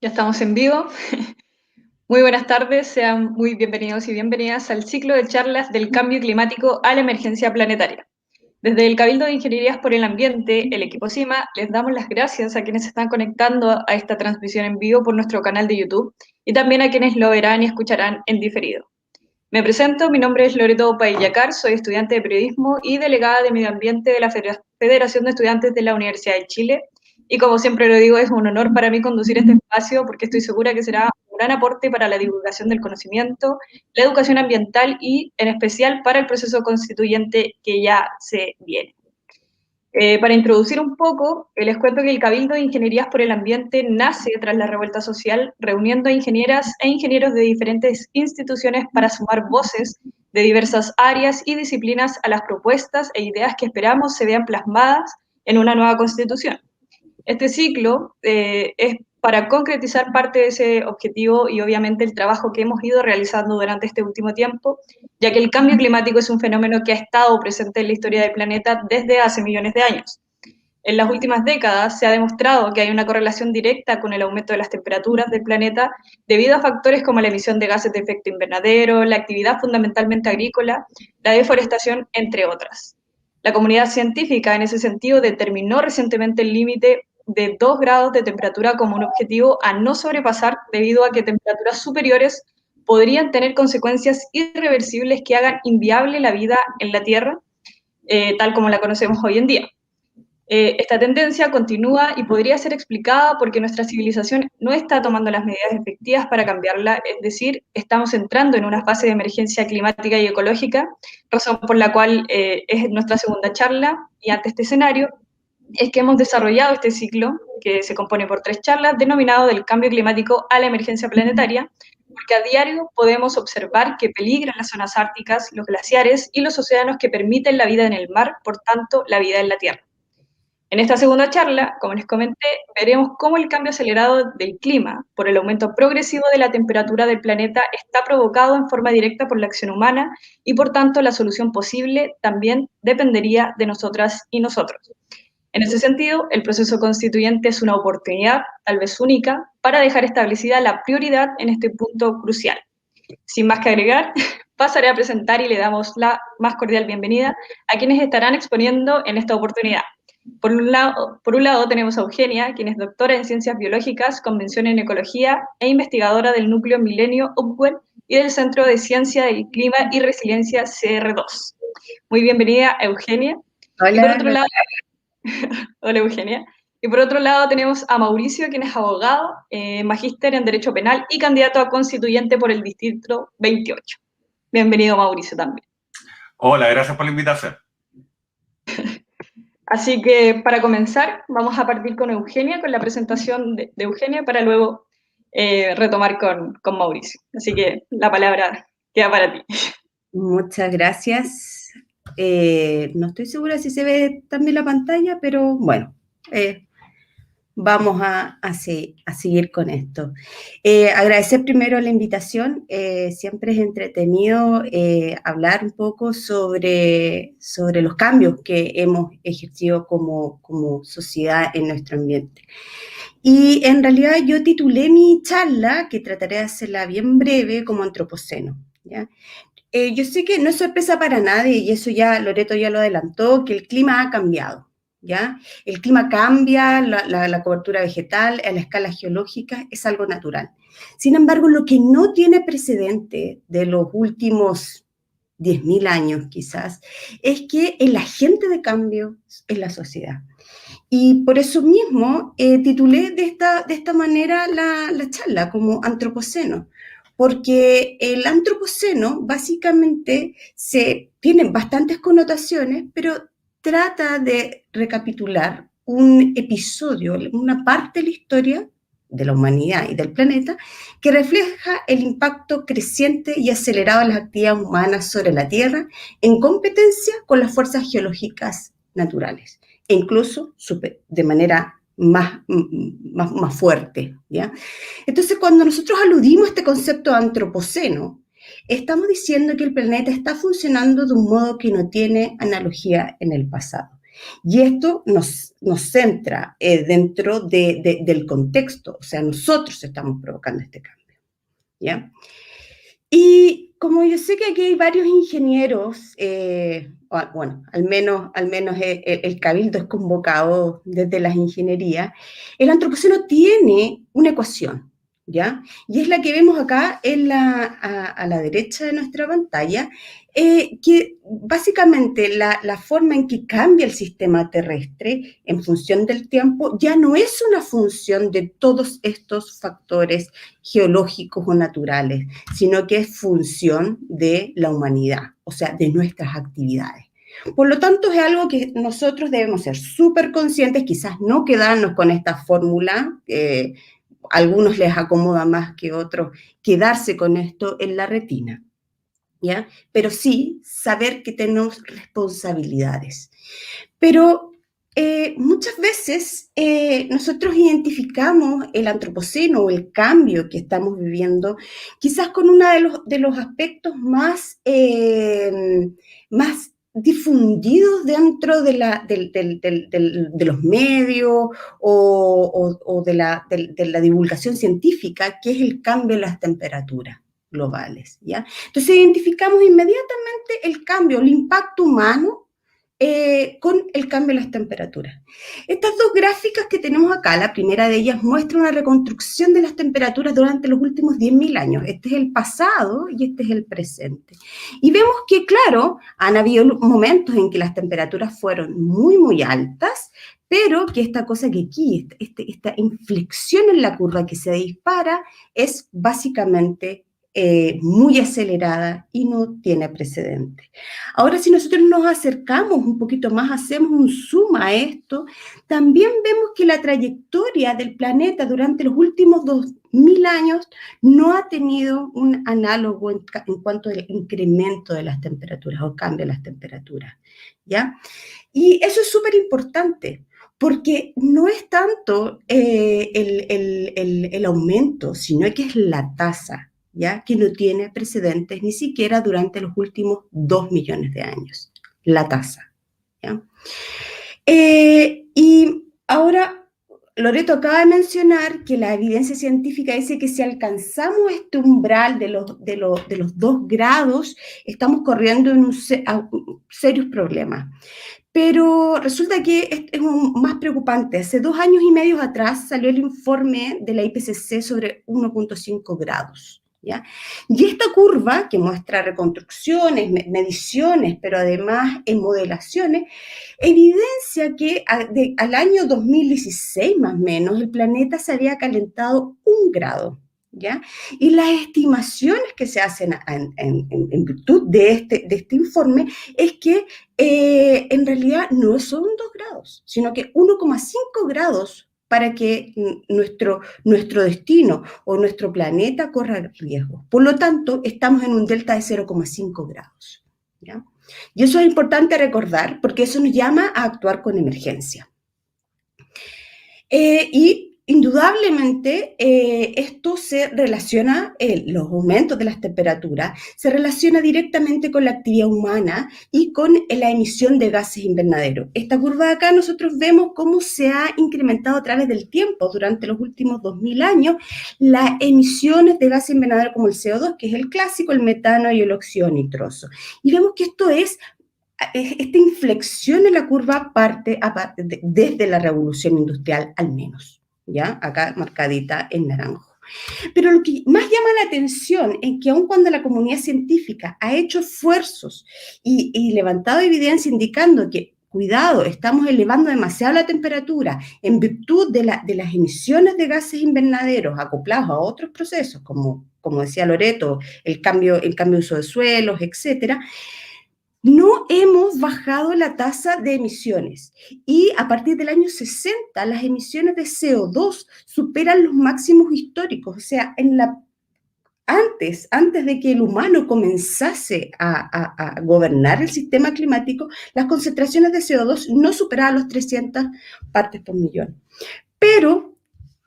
Ya estamos en vivo. Muy buenas tardes, sean muy bienvenidos y bienvenidas al ciclo de charlas del cambio climático a la emergencia planetaria. Desde el Cabildo de Ingenierías por el Ambiente, el equipo CIMA, les damos las gracias a quienes se están conectando a esta transmisión en vivo por nuestro canal de YouTube y también a quienes lo verán y escucharán en diferido. Me presento, mi nombre es Loreto Paillacar, soy estudiante de periodismo y delegada de medio ambiente de la Federación de Estudiantes de la Universidad de Chile. Y como siempre lo digo, es un honor para mí conducir este espacio porque estoy segura que será un gran aporte para la divulgación del conocimiento, la educación ambiental y, en especial, para el proceso constituyente que ya se viene. Para introducir un poco, les cuento que el Cabildo de Ingenierías por el Ambiente nace tras la revuelta social, reuniendo a ingenieras e ingenieros de diferentes instituciones para sumar voces de diversas áreas y disciplinas a las propuestas e ideas que esperamos se vean plasmadas en una nueva constitución. Este ciclo es para concretizar parte de ese objetivo y obviamente el trabajo que hemos ido realizando durante este último tiempo, ya que el cambio climático es un fenómeno que ha estado presente en la historia del planeta desde hace millones de años. En las últimas décadas se ha demostrado que hay una correlación directa con el aumento de las temperaturas del planeta debido a factores como la emisión de gases de efecto invernadero, la actividad fundamentalmente agrícola, la deforestación, entre otras. La comunidad científica en ese sentido determinó recientemente el límite de 2 grados de temperatura como un objetivo a no sobrepasar debido a que temperaturas superiores podrían tener consecuencias irreversibles que hagan inviable la vida en la Tierra, tal como la conocemos hoy en día. Esta tendencia continúa y podría ser explicada porque nuestra civilización no está tomando las medidas efectivas para cambiarla, es decir, estamos entrando en una fase de emergencia climática y ecológica, razón por la cual es nuestra segunda charla, y ante este escenario es que hemos desarrollado este ciclo, que se compone por 3 charlas, denominado del cambio climático a la emergencia planetaria, porque a diario podemos observar que peligran las zonas árticas, los glaciares y los océanos que permiten la vida en el mar, por tanto, la vida en la Tierra. En esta segunda charla, como les comenté, veremos cómo el cambio acelerado del clima por el aumento progresivo de la temperatura del planeta está provocado en forma directa por la acción humana y por tanto la solución posible también dependería de nosotras y nosotros. En ese sentido, el proceso constituyente es una oportunidad, tal vez única, para dejar establecida la prioridad en este punto crucial. Sin más que agregar, pasaré a presentar y le damos la más cordial bienvenida a quienes estarán exponiendo en esta oportunidad. Por un lado tenemos a Eugenia, quien es doctora en Ciencias Biológicas, con mención en Ecología e investigadora del Núcleo Milenio Upwell y del Centro de Ciencia del Clima y Resiliencia CR2. Muy bienvenida, Eugenia. Y por Hola, otro lado, hola Eugenia. Y por otro lado tenemos a Mauricio, quien es abogado, magíster en Derecho Penal y candidato a constituyente por el Distrito 28. Bienvenido, Mauricio, también. Hola, gracias por la invitación. Así que para comenzar, vamos a partir con Eugenia, con la presentación de Eugenia, para luego retomar con Mauricio. Así que la palabra queda para ti. muchas gracias. No estoy segura si se ve también la pantalla, pero bueno, vamos a seguir con esto. Agradecer primero la invitación. Siempre es entretenido hablar un poco sobre los cambios que hemos ejercido como sociedad en nuestro ambiente. Y en realidad yo titulé mi charla, que trataré de hacerla bien breve, como Antropoceno, ¿ya? Yo sé que no es sorpresa para nadie, y eso ya Loreto ya lo adelantó, que el clima ha cambiado, ¿ya? El clima cambia, la cobertura vegetal a la escala geológica es algo natural. Sin embargo, lo que no tiene precedente de los últimos 10.000 años quizás, es que el agente de cambio es la sociedad. Y por eso mismo titulé de esta manera la charla, como Antropoceno, porque el Antropoceno básicamente tiene bastantes connotaciones, pero trata de recapitular un episodio, una parte de la historia de la humanidad y del planeta, que refleja el impacto creciente y acelerado de las actividades humanas sobre la Tierra en competencia con las fuerzas geológicas naturales, e incluso de manera más fuerte, ¿ya? Entonces, cuando nosotros aludimos a este concepto antropoceno, estamos diciendo que el planeta está funcionando de un modo que no tiene analogía en el pasado. Y esto nos centra dentro del contexto, o sea, nosotros estamos provocando este cambio, ¿ya? Y como yo sé que aquí hay varios ingenieros, bueno, al menos el Cabildo es convocado desde las ingenierías, el antropoceno tiene una ecuación, ¿ya? Y es la que vemos acá a la derecha de nuestra pantalla, que básicamente la forma en que cambia el sistema terrestre en función del tiempo ya no es una función de todos estos factores geológicos o naturales, sino que es función de la humanidad, o sea, de nuestras actividades. Por lo tanto, es algo que nosotros debemos ser súper conscientes, quizás no quedarnos con esta fórmula, a algunos les acomoda más que otros quedarse con esto en la retina, ¿ya? Pero sí saber que tenemos responsabilidades. Pero muchas veces nosotros identificamos el antropoceno o el cambio que estamos viviendo quizás con uno de los aspectos más difundidos dentro de los medios o de la divulgación científica, que es el cambio en las temperaturas globales, ¿ya? Entonces identificamos inmediatamente el cambio, el impacto humano con el cambio en las temperaturas. Estas dos gráficas que tenemos acá, la primera de ellas muestra una reconstrucción de las temperaturas durante los últimos 10.000 años. Este es el pasado y este es el presente. Y vemos que, claro, han habido momentos en que las temperaturas fueron muy, muy altas, pero que esta cosa que aquí, esta inflexión en la curva que se dispara, es básicamente muy acelerada y no tiene precedente. Ahora, si nosotros nos acercamos un poquito más, hacemos un zoom a esto, también vemos que la trayectoria del planeta durante los últimos 2.000 años no ha tenido un análogo en cuanto al incremento de las temperaturas o cambio de las temperaturas, ¿ya? Y eso es súper importante, porque no es tanto el aumento, sino que es la tasa, ¿ya? Que no tiene precedentes ni siquiera durante los últimos 2 millones de años, la tasa, ¿ya? Y ahora, Loreto acaba de mencionar que la evidencia científica dice que si alcanzamos este umbral de los 2 grados, estamos corriendo en serios problemas. Pero resulta que es más preocupante. Hace 2 años y medio atrás salió el informe de la IPCC sobre 1.5 grados, ¿ya? Y esta curva, que muestra reconstrucciones, mediciones, pero además en modelaciones, evidencia que al año 2016 más o menos, el planeta se había calentado 1 grado, ¿ya? Y las estimaciones que se hacen en virtud de este informe es que en realidad no son 2 grados, sino que 1,5 grados para que nuestro destino o nuestro planeta corra riesgo. Por lo tanto, estamos en un delta de 0,5 grados, ¿ya? Y eso es importante recordar porque eso nos llama a actuar con emergencia. Y indudablemente esto se relaciona, los aumentos de las temperaturas, se relaciona directamente con la actividad humana y con la emisión de gases invernaderos. Esta curva de acá nosotros vemos cómo se ha incrementado a través del tiempo durante los últimos 2.000 años las emisiones de gases invernaderos como el CO2, que es el clásico, el metano y el óxido nitroso. Y vemos que esta inflexión en la curva parte desde la revolución industrial al menos, ¿ya? Acá marcadita en naranjo. Pero lo que más llama la atención es que aun cuando la comunidad científica ha hecho esfuerzos y levantado evidencia indicando que, cuidado, estamos elevando demasiado la temperatura en virtud de las emisiones de gases invernaderos acoplados a otros procesos, como decía Loreto, el cambio de uso de suelos, etcétera, no hemos bajado la tasa de emisiones y a partir del año 60 las emisiones de CO2 superan los máximos históricos, o sea, antes de que el humano comenzase a gobernar el sistema climático, las concentraciones de CO2 no superaban los 300 partes por millón. Pero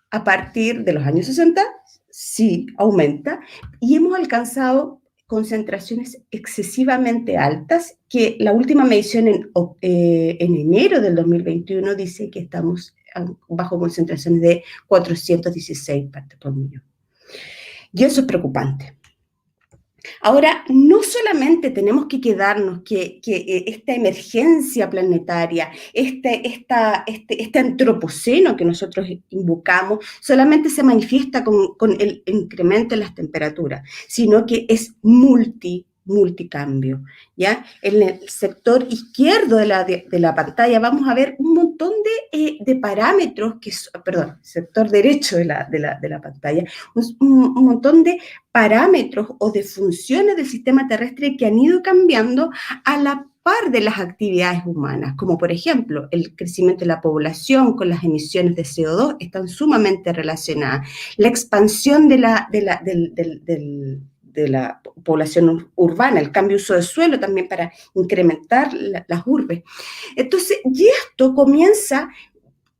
a partir de los años 60 sí aumenta y hemos alcanzado concentraciones excesivamente altas, que la última medición en enero del 2021 dice que estamos bajo concentraciones de 416 partes por millón. Y eso es preocupante. Ahora, no solamente tenemos que quedarnos que esta emergencia planetaria, este antropoceno que nosotros invocamos, solamente se manifiesta con el incremento en las temperaturas, sino que es multicambio, ¿ya? En el sector izquierdo de la pantalla vamos a ver un montón de parámetros, sector derecho de la pantalla, un montón de parámetros o de funciones del sistema terrestre que han ido cambiando a la par de las actividades humanas, como por ejemplo el crecimiento de la población con las emisiones de CO2 están sumamente relacionadas, la expansión de la población urbana, el cambio de uso de suelo también para incrementar las urbes. Entonces, y esto comienza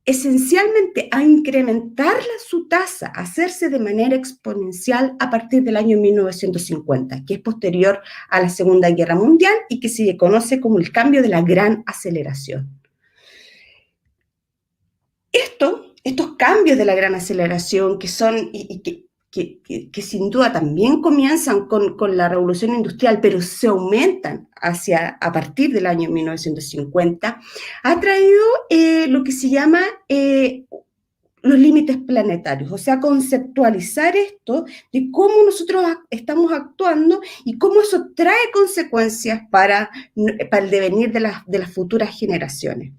esencialmente a incrementar su tasa, a hacerse de manera exponencial a partir del año 1950, que es posterior a la Segunda Guerra Mundial y que se conoce como el cambio de la gran aceleración. Estos cambios de la gran aceleración que son que sin duda también comienzan con la revolución industrial, pero se aumentan a partir del año 1950, ha traído lo que se llama los límites planetarios, o sea, conceptualizar esto de cómo nosotros estamos actuando y cómo eso trae consecuencias para el devenir de las futuras generaciones.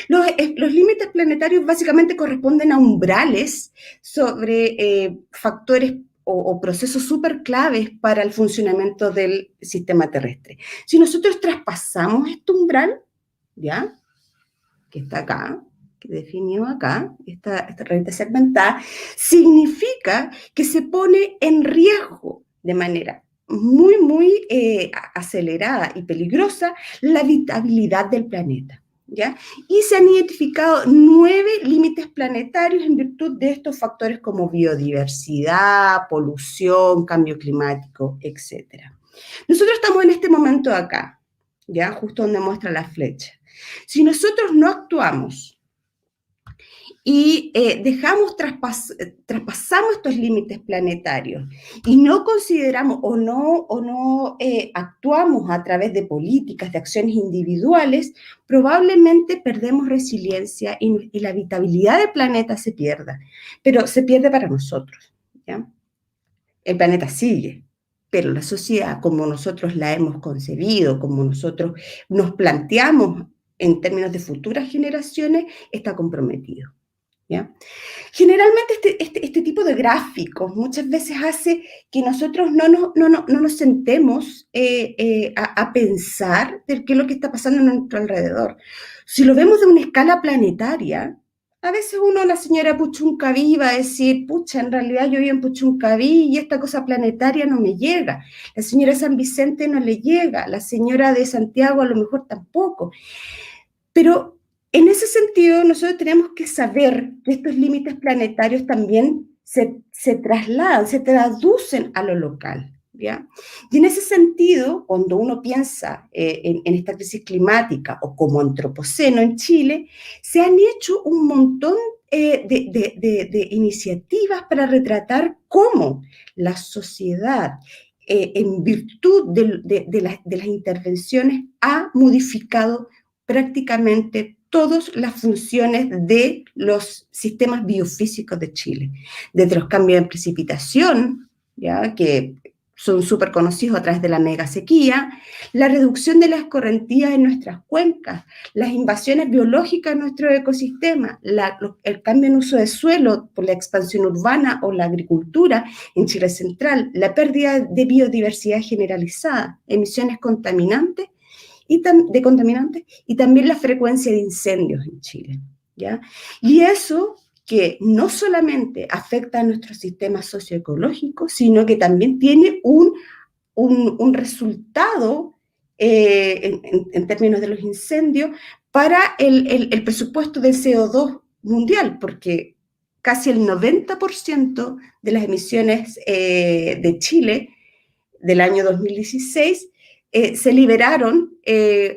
Los límites planetarios básicamente corresponden a umbrales sobre factores o procesos súper claves para el funcionamiento del sistema terrestre. Si nosotros traspasamos este umbral, ¿ya? Que está acá, que definió acá, esta rayita segmentada, significa que se pone en riesgo de manera muy acelerada y peligrosa la habitabilidad del planeta. ¿Ya? Y se han identificado 9 límites planetarios en virtud de estos factores como biodiversidad, polución, cambio climático, etc. Nosotros estamos en este momento acá, ¿ya? Justo donde muestra la flecha. Si nosotros no actuamos y traspasamos estos límites planetarios y no consideramos o no actuamos a través de políticas, de acciones individuales, probablemente perdemos resiliencia y la habitabilidad del planeta se pierda, pero se pierde para nosotros, ¿ya? El planeta sigue, pero la sociedad, como nosotros la hemos concebido, como nosotros nos planteamos en términos de futuras generaciones, está comprometido. ¿Ya? Generalmente este tipo de gráficos muchas veces hace que nosotros no nos sentemos a pensar de qué es lo que está pasando a nuestro alrededor. Si lo vemos de una escala planetaria, a veces la señora Puchuncaví va a decir, pucha, en realidad yo vivo en Puchuncaví y esta cosa planetaria no me llega. La señora San Vicente no le llega, la señora de Santiago a lo mejor tampoco. Pero en ese sentido, nosotros tenemos que saber que estos límites planetarios también se trasladan, se traducen a lo local, ¿ya? Y en ese sentido, cuando uno piensa en esta crisis climática o como antropoceno en Chile, se han hecho un montón de iniciativas para retratar cómo la sociedad, en virtud de las intervenciones, ha modificado prácticamente todas las funciones de los sistemas biofísicos de Chile, desde los cambios en precipitación, ¿ya? Que son súper conocidos a través de la mega sequía, la reducción de la escorrentía en nuestras cuencas, las invasiones biológicas en nuestro ecosistema, el cambio en uso de suelo por la expansión urbana o la agricultura en Chile Central, la pérdida de biodiversidad generalizada, emisiones contaminantes y también la frecuencia de incendios en Chile, ¿ya? Y eso que no solamente afecta a nuestro sistema socioecológico, sino que también tiene un resultado en términos de los incendios para el presupuesto del CO2 mundial, porque casi el 90% de las emisiones de Chile del año 2016 se liberaron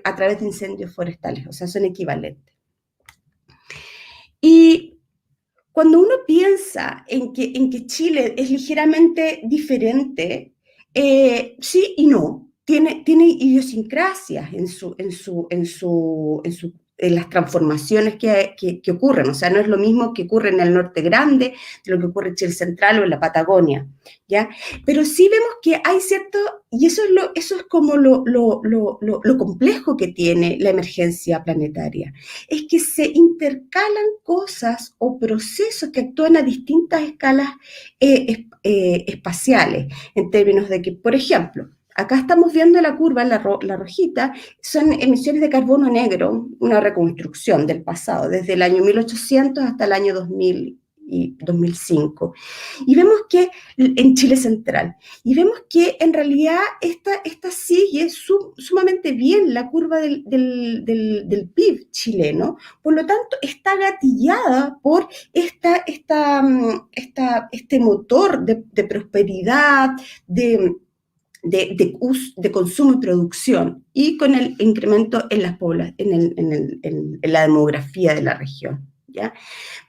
a través de incendios forestales, o sea, son equivalentes. Y cuando uno piensa en que Chile es ligeramente diferente, sí y no, tiene idiosincrasias en las transformaciones que ocurren, o sea, no es lo mismo que ocurre en el norte grande de lo que ocurre en Chile central o en la Patagonia, ¿ya? Pero sí vemos que hay cierto, y eso es como lo complejo que tiene la emergencia planetaria, es que se intercalan cosas o procesos que actúan a distintas escalas espaciales, en términos de que, por ejemplo, acá estamos viendo la curva, la rojita, son emisiones de carbono negro, una reconstrucción del pasado, desde el año 1800 hasta el año 2000 y 2005. Y vemos que, en Chile central, y vemos que en realidad esta sigue sumamente bien la curva del PIB chileno, por lo tanto está gatillada por este motor de prosperidad, de consumo y producción, y con el incremento en la demografía de la región, ¿ya?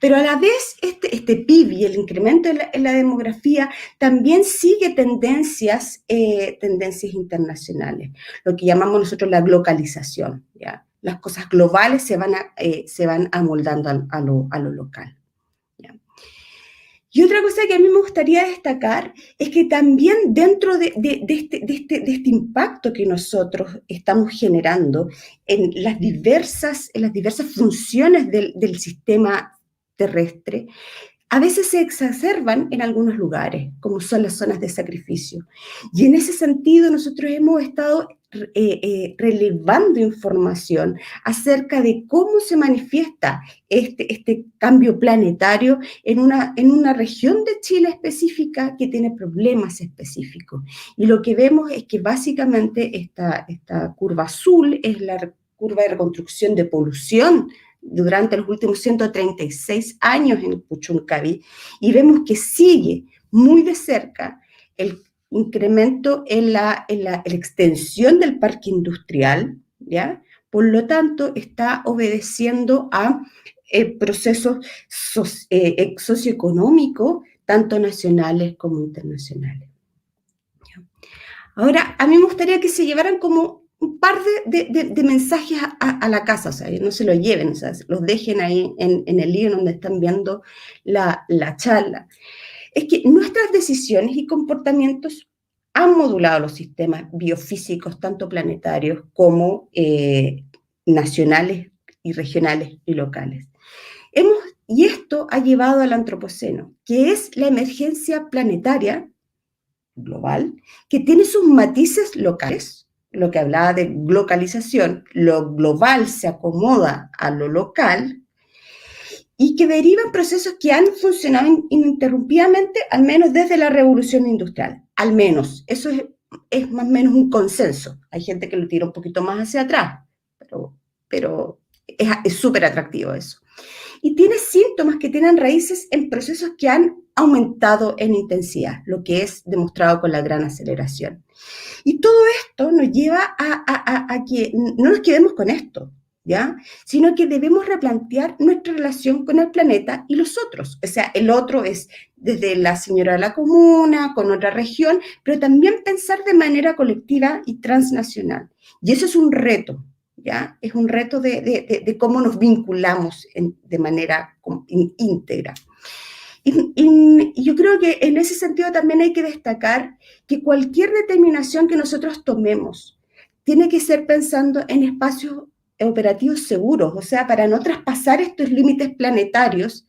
Pero a la vez este PIB y el incremento en la demografía también sigue tendencias internacionales, lo que llamamos nosotros la globalización, ¿ya? Las cosas globales se van amoldando a lo local. Y otra cosa que a mí me gustaría destacar es que también dentro de este impacto que nosotros estamos generando en las diversas funciones del sistema terrestre, a veces se exacerban en algunos lugares, como son las zonas de sacrificio. Y en ese sentido nosotros hemos estado relevando información acerca de cómo se manifiesta este cambio planetario en una región de Chile específica que tiene problemas específicos. Y lo que vemos es que básicamente esta curva azul es la curva de reconstrucción de polución durante los últimos 136 años en Puchuncaví, y vemos que sigue muy de cerca el incremento en la extensión del parque industrial, ¿ya? Por lo tanto, está obedeciendo a procesos socioeconómicos, tanto nacionales como internacionales. ¿Ya? Ahora, a mí me gustaría que se llevaran como un par de mensajes a la casa, o sea, no se los lleven, o sea, los dejen ahí en el libro donde están viendo la charla. Es que nuestras decisiones y comportamientos han modulado los sistemas biofísicos, tanto planetarios como nacionales y regionales y locales. Y esto ha llevado al antropoceno, que es la emergencia planetaria global, que tiene sus matices locales, lo que hablaba de globalización, lo global se acomoda a lo local, y que derivan procesos que han funcionado ininterrumpidamente, al menos desde la revolución industrial, al menos, eso es más o menos un consenso. Hay gente que lo tira un poquito más hacia atrás, pero es súper atractivo eso. Y tiene síntomas que tienen raíces en procesos que han aumentado en intensidad, lo que es demostrado con la gran aceleración. Y todo esto nos lleva a que no nos quedemos con esto, ¿ya? Sino que debemos replantear nuestra relación con el planeta y los otros. O sea, el otro es desde la señora de la comuna, con otra región, pero también pensar de manera colectiva y transnacional. Y eso es un reto, ¿ya? Es un reto de cómo nos vinculamos de manera íntegra. Y yo creo que en ese sentido también hay que destacar que cualquier determinación que nosotros tomemos tiene que ser pensando en espacios operativos seguros, o sea, para no traspasar estos límites planetarios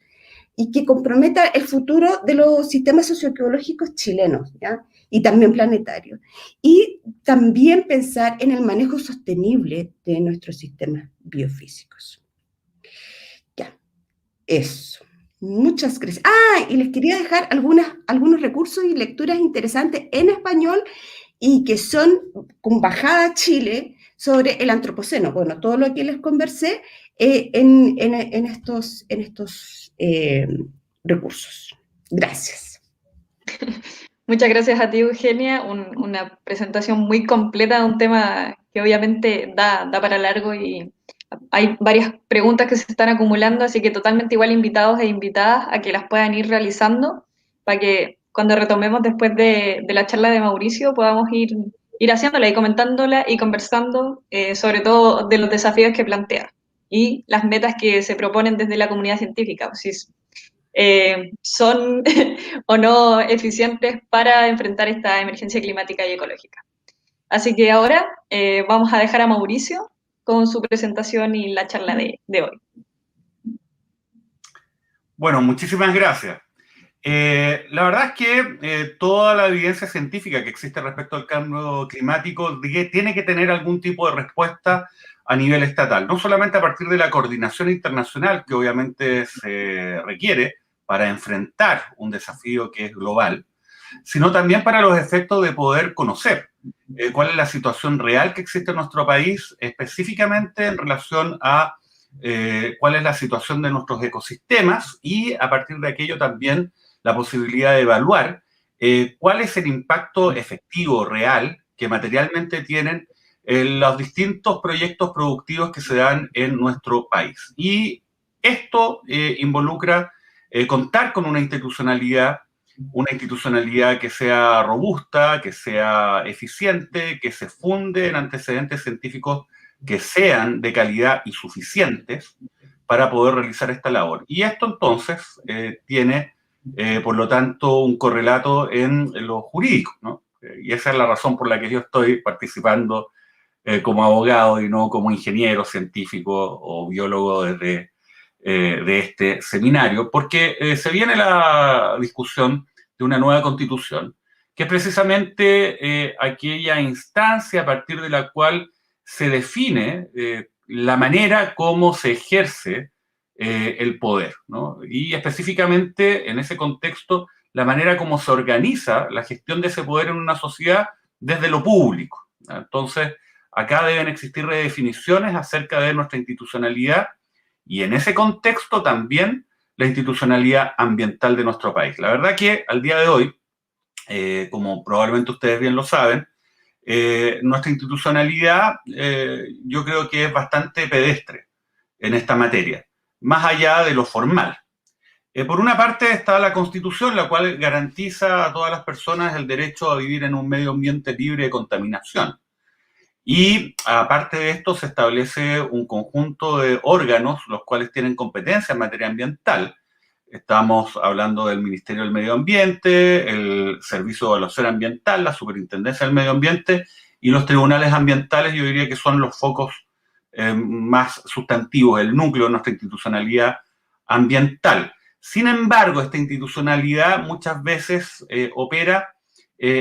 y que comprometa el futuro de los sistemas socioecológicos chilenos, ¿ya? Y también planetarios. Y también pensar en el manejo sostenible de nuestros sistemas biofísicos. Ya, eso. Muchas gracias. Y les quería dejar algunos recursos y lecturas interesantes en español y que son con bajada a Chile sobre el antropoceno. Bueno, todo lo que les conversé en estos recursos. Gracias. Muchas gracias a ti, Eugenia. Una presentación muy completa de un tema que obviamente da para largo y hay varias preguntas que se están acumulando, así que totalmente igual invitados e invitadas a que las puedan ir realizando para que cuando retomemos después de la charla de Mauricio podamos ir haciéndola y comentándola y conversando sobre todo de los desafíos que plantea y las metas que se proponen desde la comunidad científica. Si son o no eficientes para enfrentar esta emergencia climática y ecológica. Así que ahora vamos a dejar a Mauricio con su presentación y la charla de hoy. Bueno, muchísimas gracias. La verdad es que toda la evidencia científica que existe respecto al cambio climático tiene que tener algún tipo de respuesta a nivel estatal, no solamente a partir de la coordinación internacional que obviamente se requiere para enfrentar un desafío que es global, sino también para los efectos de poder conocer cuál es la situación real que existe en nuestro país, específicamente en relación a cuál es la situación de nuestros ecosistemas y a partir de aquello también la posibilidad de evaluar cuál es el impacto efectivo, real, que materialmente tienen los distintos proyectos productivos que se dan en nuestro país. Y esto involucra contar con una institucionalidad que sea robusta, que sea eficiente, que se funde en antecedentes científicos que sean de calidad y suficientes para poder realizar esta labor. Y esto entonces tiene, por lo tanto, un correlato en lo jurídico, ¿no? Y esa es la razón por la que yo estoy participando como abogado y no como ingeniero científico o biólogo de este seminario, porque se viene la discusión de una nueva constitución, que es precisamente aquella instancia a partir de la cual se define la manera como se ejerce el poder, ¿no? Y específicamente en ese contexto, la manera como se organiza la gestión de ese poder en una sociedad desde lo público, ¿no? Entonces, acá deben existir redefiniciones acerca de nuestra institucionalidad y en ese contexto también la institucionalidad ambiental de nuestro país. La verdad que al día de hoy, como probablemente ustedes bien lo saben, nuestra institucionalidad yo creo que es bastante pedestre en esta materia, más allá de lo formal. Por una parte está la Constitución, la cual garantiza a todas las personas el derecho a vivir en un medio ambiente libre de contaminación. Y aparte de esto se establece un conjunto de órganos los cuales tienen competencia en materia ambiental. Estamos hablando del Ministerio del Medio Ambiente, el Servicio de Evaluación Ambiental, la Superintendencia del Medio Ambiente y los tribunales ambientales, yo diría que son los focos más sustantivos, el núcleo de nuestra institucionalidad ambiental. Sin embargo, esta institucionalidad muchas veces opera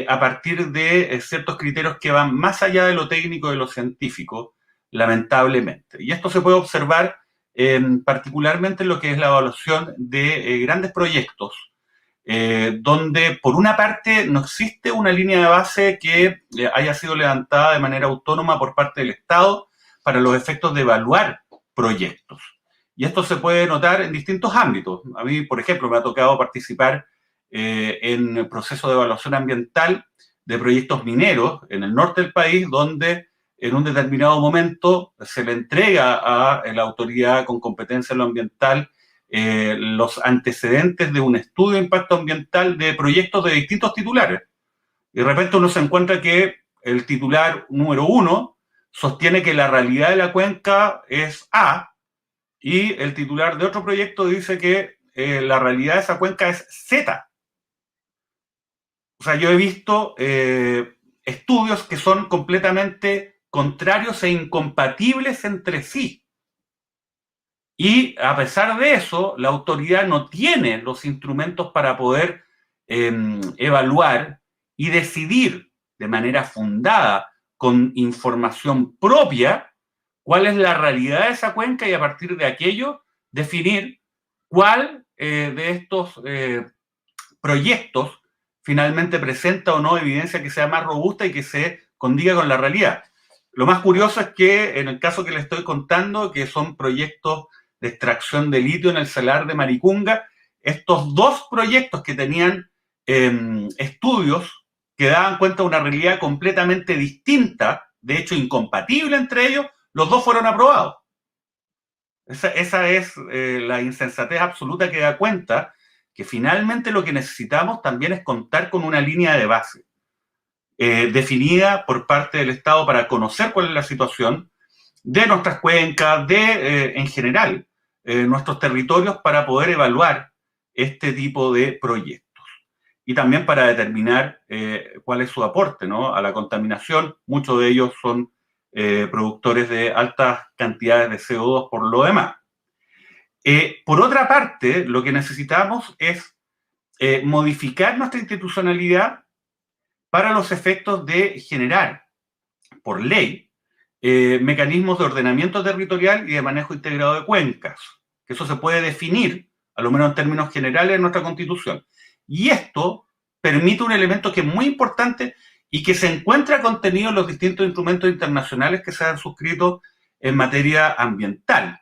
a partir de ciertos criterios que van más allá de lo técnico, de lo científico, lamentablemente. Y esto se puede observar particularmente en lo que es la evaluación de grandes proyectos, donde por una parte no existe una línea de base que haya sido levantada de manera autónoma por parte del Estado para los efectos de evaluar proyectos. Y esto se puede notar en distintos ámbitos. A mí, por ejemplo, me ha tocado participar en el proceso de evaluación ambiental de proyectos mineros en el norte del país, donde en un determinado momento se le entrega a la autoridad con competencia en lo ambiental los antecedentes de un estudio de impacto ambiental de proyectos de distintos titulares. Y de repente uno se encuentra que el titular número 1 sostiene que la realidad de la cuenca es A, y el titular de otro proyecto dice que la realidad de esa cuenca es Z. O sea, yo he visto estudios que son completamente contrarios e incompatibles entre sí. Y a pesar de eso, la autoridad no tiene los instrumentos para poder evaluar y decidir de manera fundada, con información propia, cuál es la realidad de esa cuenca y a partir de aquello definir cuál de estos proyectos finalmente presenta o no evidencia que sea más robusta y que se condiga con la realidad. Lo más curioso es que en el caso que les estoy contando, que son proyectos de extracción de litio en el salar de Maricunga, estos dos proyectos que tenían estudios que daban cuenta de una realidad completamente distinta, de hecho incompatible entre ellos, los dos fueron aprobados. Esa es la insensatez absoluta que da cuenta que finalmente lo que necesitamos también es contar con una línea de base definida por parte del Estado para conocer cuál es la situación de nuestras cuencas, en general, nuestros territorios, para poder evaluar este tipo de proyectos. Y también para determinar cuál es su aporte, ¿no?, a la contaminación. Muchos de ellos son productores de altas cantidades de CO2 por lo demás. Por otra parte, lo que necesitamos es modificar nuestra institucionalidad para los efectos de generar, por ley, mecanismos de ordenamiento territorial y de manejo integrado de cuencas. Que eso se puede definir, a lo menos en términos generales, en nuestra Constitución. Y esto permite un elemento que es muy importante y que se encuentra contenido en los distintos instrumentos internacionales que se han suscrito en materia ambiental,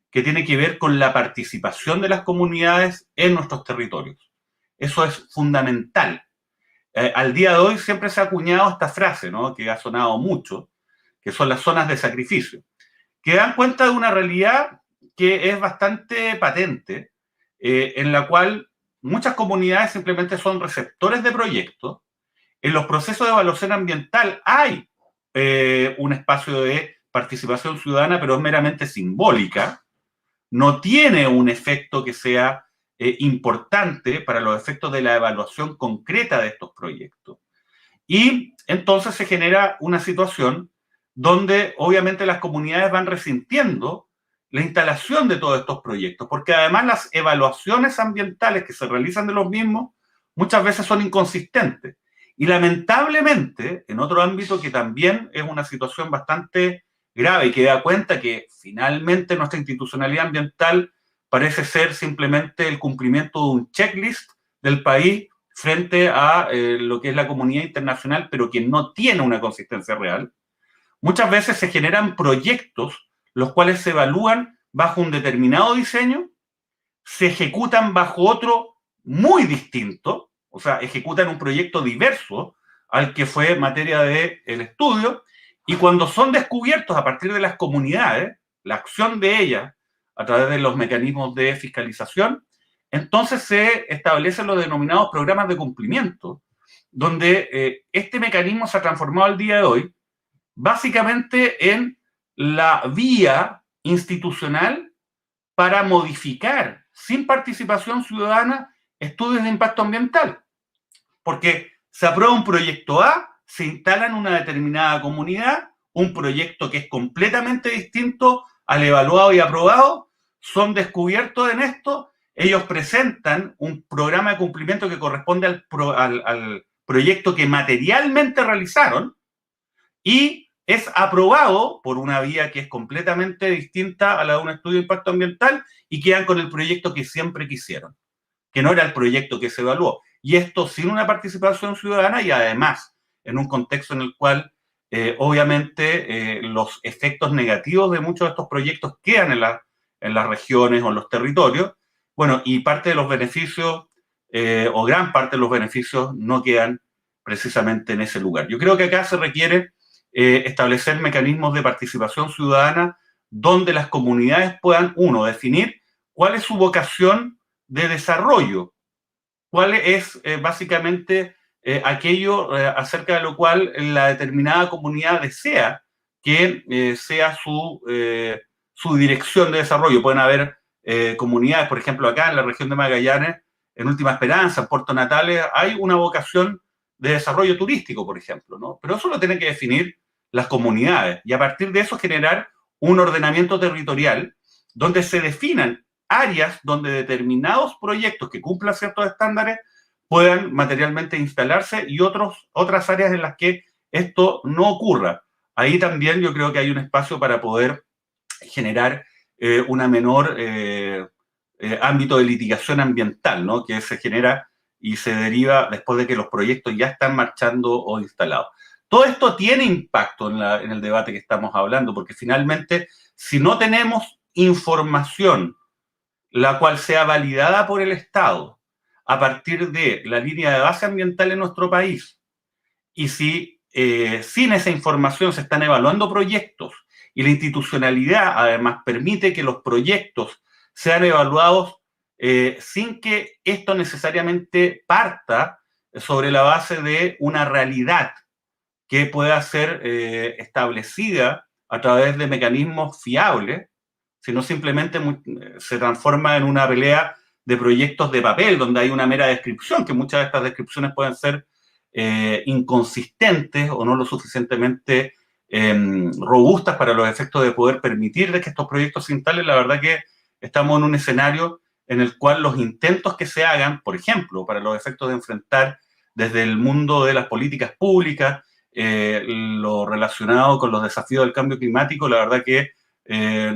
que tiene que ver con la participación de las comunidades en nuestros territorios. Eso es fundamental. Al día de hoy siempre se ha acuñado esta frase, ¿no?, que ha sonado mucho, que son las zonas de sacrificio, que dan cuenta de una realidad que es bastante patente, en la cual muchas comunidades simplemente son receptores de proyectos. En los procesos de evaluación ambiental hay un espacio de participación ciudadana, pero es meramente simbólica, no tiene un efecto que sea importante para los efectos de la evaluación concreta de estos proyectos. Y entonces se genera una situación donde obviamente las comunidades van resintiendo la instalación de todos estos proyectos, porque además las evaluaciones ambientales que se realizan de los mismos muchas veces son inconsistentes. Y lamentablemente, en otro ámbito que también es una situación bastante grave y que da cuenta que finalmente nuestra institucionalidad ambiental parece ser simplemente el cumplimiento de un checklist del país frente a lo que es la comunidad internacional, pero que no tiene una consistencia real. Muchas veces se generan proyectos los cuales se evalúan bajo un determinado diseño, se ejecutan bajo otro muy distinto, o sea, ejecutan un proyecto diverso al que fue materia del estudio, y cuando son descubiertos a partir de las comunidades, la acción de ellas a través de los mecanismos de fiscalización, entonces se establecen los denominados programas de cumplimiento, donde este mecanismo se ha transformado al día de hoy básicamente en la vía institucional para modificar, sin participación ciudadana, estudios de impacto ambiental. Porque se aprueba un proyecto A, se instala en una determinada comunidad, un proyecto que es completamente distinto al evaluado y aprobado, son descubiertos en esto, ellos presentan un programa de cumplimiento que corresponde al proyecto que materialmente realizaron y es aprobado por una vía que es completamente distinta a la de un estudio de impacto ambiental y quedan con el proyecto que siempre quisieron, que no era el proyecto que se evaluó. Y esto sin una participación ciudadana y además en un contexto en el cual obviamente los efectos negativos de muchos de estos proyectos quedan en las regiones o en los territorios, bueno, y parte de los beneficios o gran parte de los beneficios no quedan precisamente en ese lugar. Yo creo que acá se requiere establecer mecanismos de participación ciudadana donde las comunidades puedan, uno, definir cuál es su vocación de desarrollo, cuál es básicamente aquello acerca de lo cual la determinada comunidad desea que sea su dirección de desarrollo. Pueden haber comunidades, por ejemplo, acá en la región de Magallanes, en Última Esperanza, en Puerto Natales, hay una vocación de desarrollo turístico, por ejemplo, ¿no? Pero eso lo tienen que definir las comunidades y a partir de eso generar un ordenamiento territorial donde se definan áreas donde determinados proyectos que cumplan ciertos estándares puedan materialmente instalarse y otras áreas en las que esto no ocurra. Ahí también yo creo que hay un espacio para poder generar una menor ámbito de litigación ambiental, ¿no?, que se genera y se deriva después de que los proyectos ya están marchando o instalados. Todo esto tiene impacto en el debate que estamos hablando, porque finalmente, si no tenemos información la cual sea validada por el Estado a partir de la línea de base ambiental en nuestro país. Y si sin esa información se están evaluando proyectos y la institucionalidad además permite que los proyectos sean evaluados sin que esto necesariamente parta sobre la base de una realidad que pueda ser establecida a través de mecanismos fiables, sino simplemente se transforma en una pelea de proyectos de papel, donde hay una mera descripción, que muchas de estas descripciones pueden ser inconsistentes o no lo suficientemente robustas para los efectos de poder permitir que estos proyectos se instalen. La verdad que estamos en un escenario en el cual los intentos que se hagan, por ejemplo, para los efectos de enfrentar desde el mundo de las políticas públicas, lo relacionado con los desafíos del cambio climático, la verdad que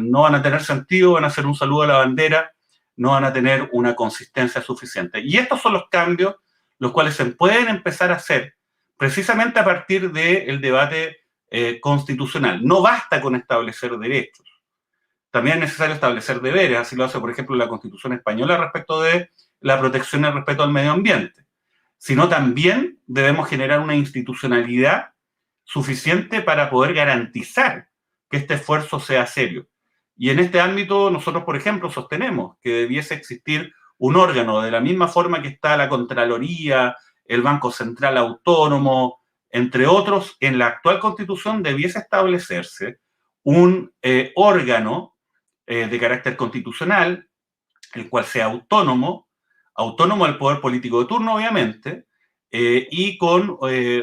no van a tener sentido, van a ser un saludo a la bandera, no van a tener una consistencia suficiente. Y estos son los cambios los cuales se pueden empezar a hacer precisamente a partir del debate constitucional. No basta con establecer derechos, también es necesario establecer deberes, así lo hace, por ejemplo, la Constitución española respecto de la protección y el respeto al medio ambiente, sino también debemos generar una institucionalidad suficiente para poder garantizar que este esfuerzo sea serio. Y en este ámbito nosotros, por ejemplo, sostenemos que debiese existir un órgano, de la misma forma que está la Contraloría, el Banco Central Autónomo, entre otros. En la actual Constitución debiese establecerse un órgano de carácter constitucional, el cual sea autónomo del poder político de turno, obviamente, y con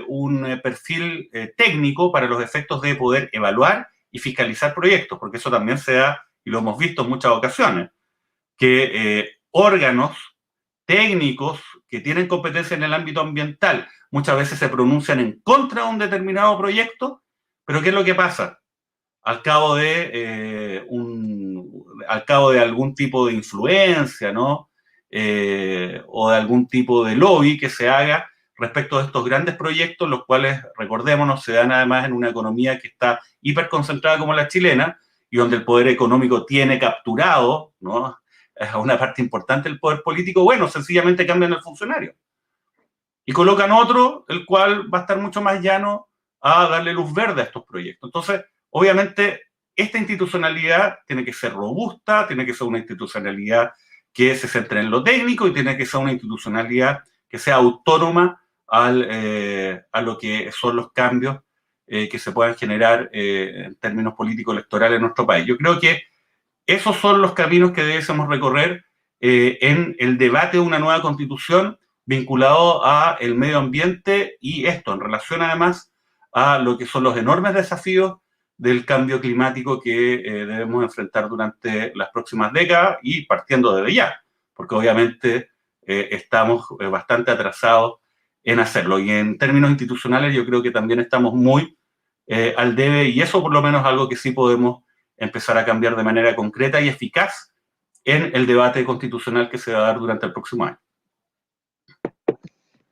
un perfil técnico para los efectos de poder evaluar y fiscalizar proyectos, porque eso también se da, y lo hemos visto en muchas ocasiones, que órganos técnicos que tienen competencia en el ámbito ambiental muchas veces se pronuncian en contra de un determinado proyecto, pero ¿qué es lo que pasa? Al cabo de algún tipo de influencia, ¿no? O de algún tipo de lobby que se haga respecto de estos grandes proyectos, los cuales, recordémonos, se dan además en una economía que está hiperconcentrada como la chilena, y donde el poder económico tiene capturado, ¿no?, a una parte importante del poder político. Bueno, sencillamente cambian el funcionario y colocan otro, el cual va a estar mucho más llano a darle luz verde a estos proyectos. Entonces, obviamente, esta institucionalidad tiene que ser robusta, tiene que ser una institucionalidad que se centre en lo técnico y tiene que ser una institucionalidad que sea autónoma a lo que son los cambios que se puedan generar en términos políticos electorales en nuestro país. Yo creo que esos son los caminos que debemos recorrer en el debate de una nueva constitución vinculado a el medio ambiente, y esto en relación además a lo que son los enormes desafíos del cambio climático que debemos enfrentar durante las próximas décadas y partiendo desde ya, porque obviamente estamos bastante atrasados en hacerlo. Y en términos institucionales yo creo que también estamos muy al debe, y eso por lo menos es algo que sí podemos empezar a cambiar de manera concreta y eficaz en el debate constitucional que se va a dar durante el próximo año.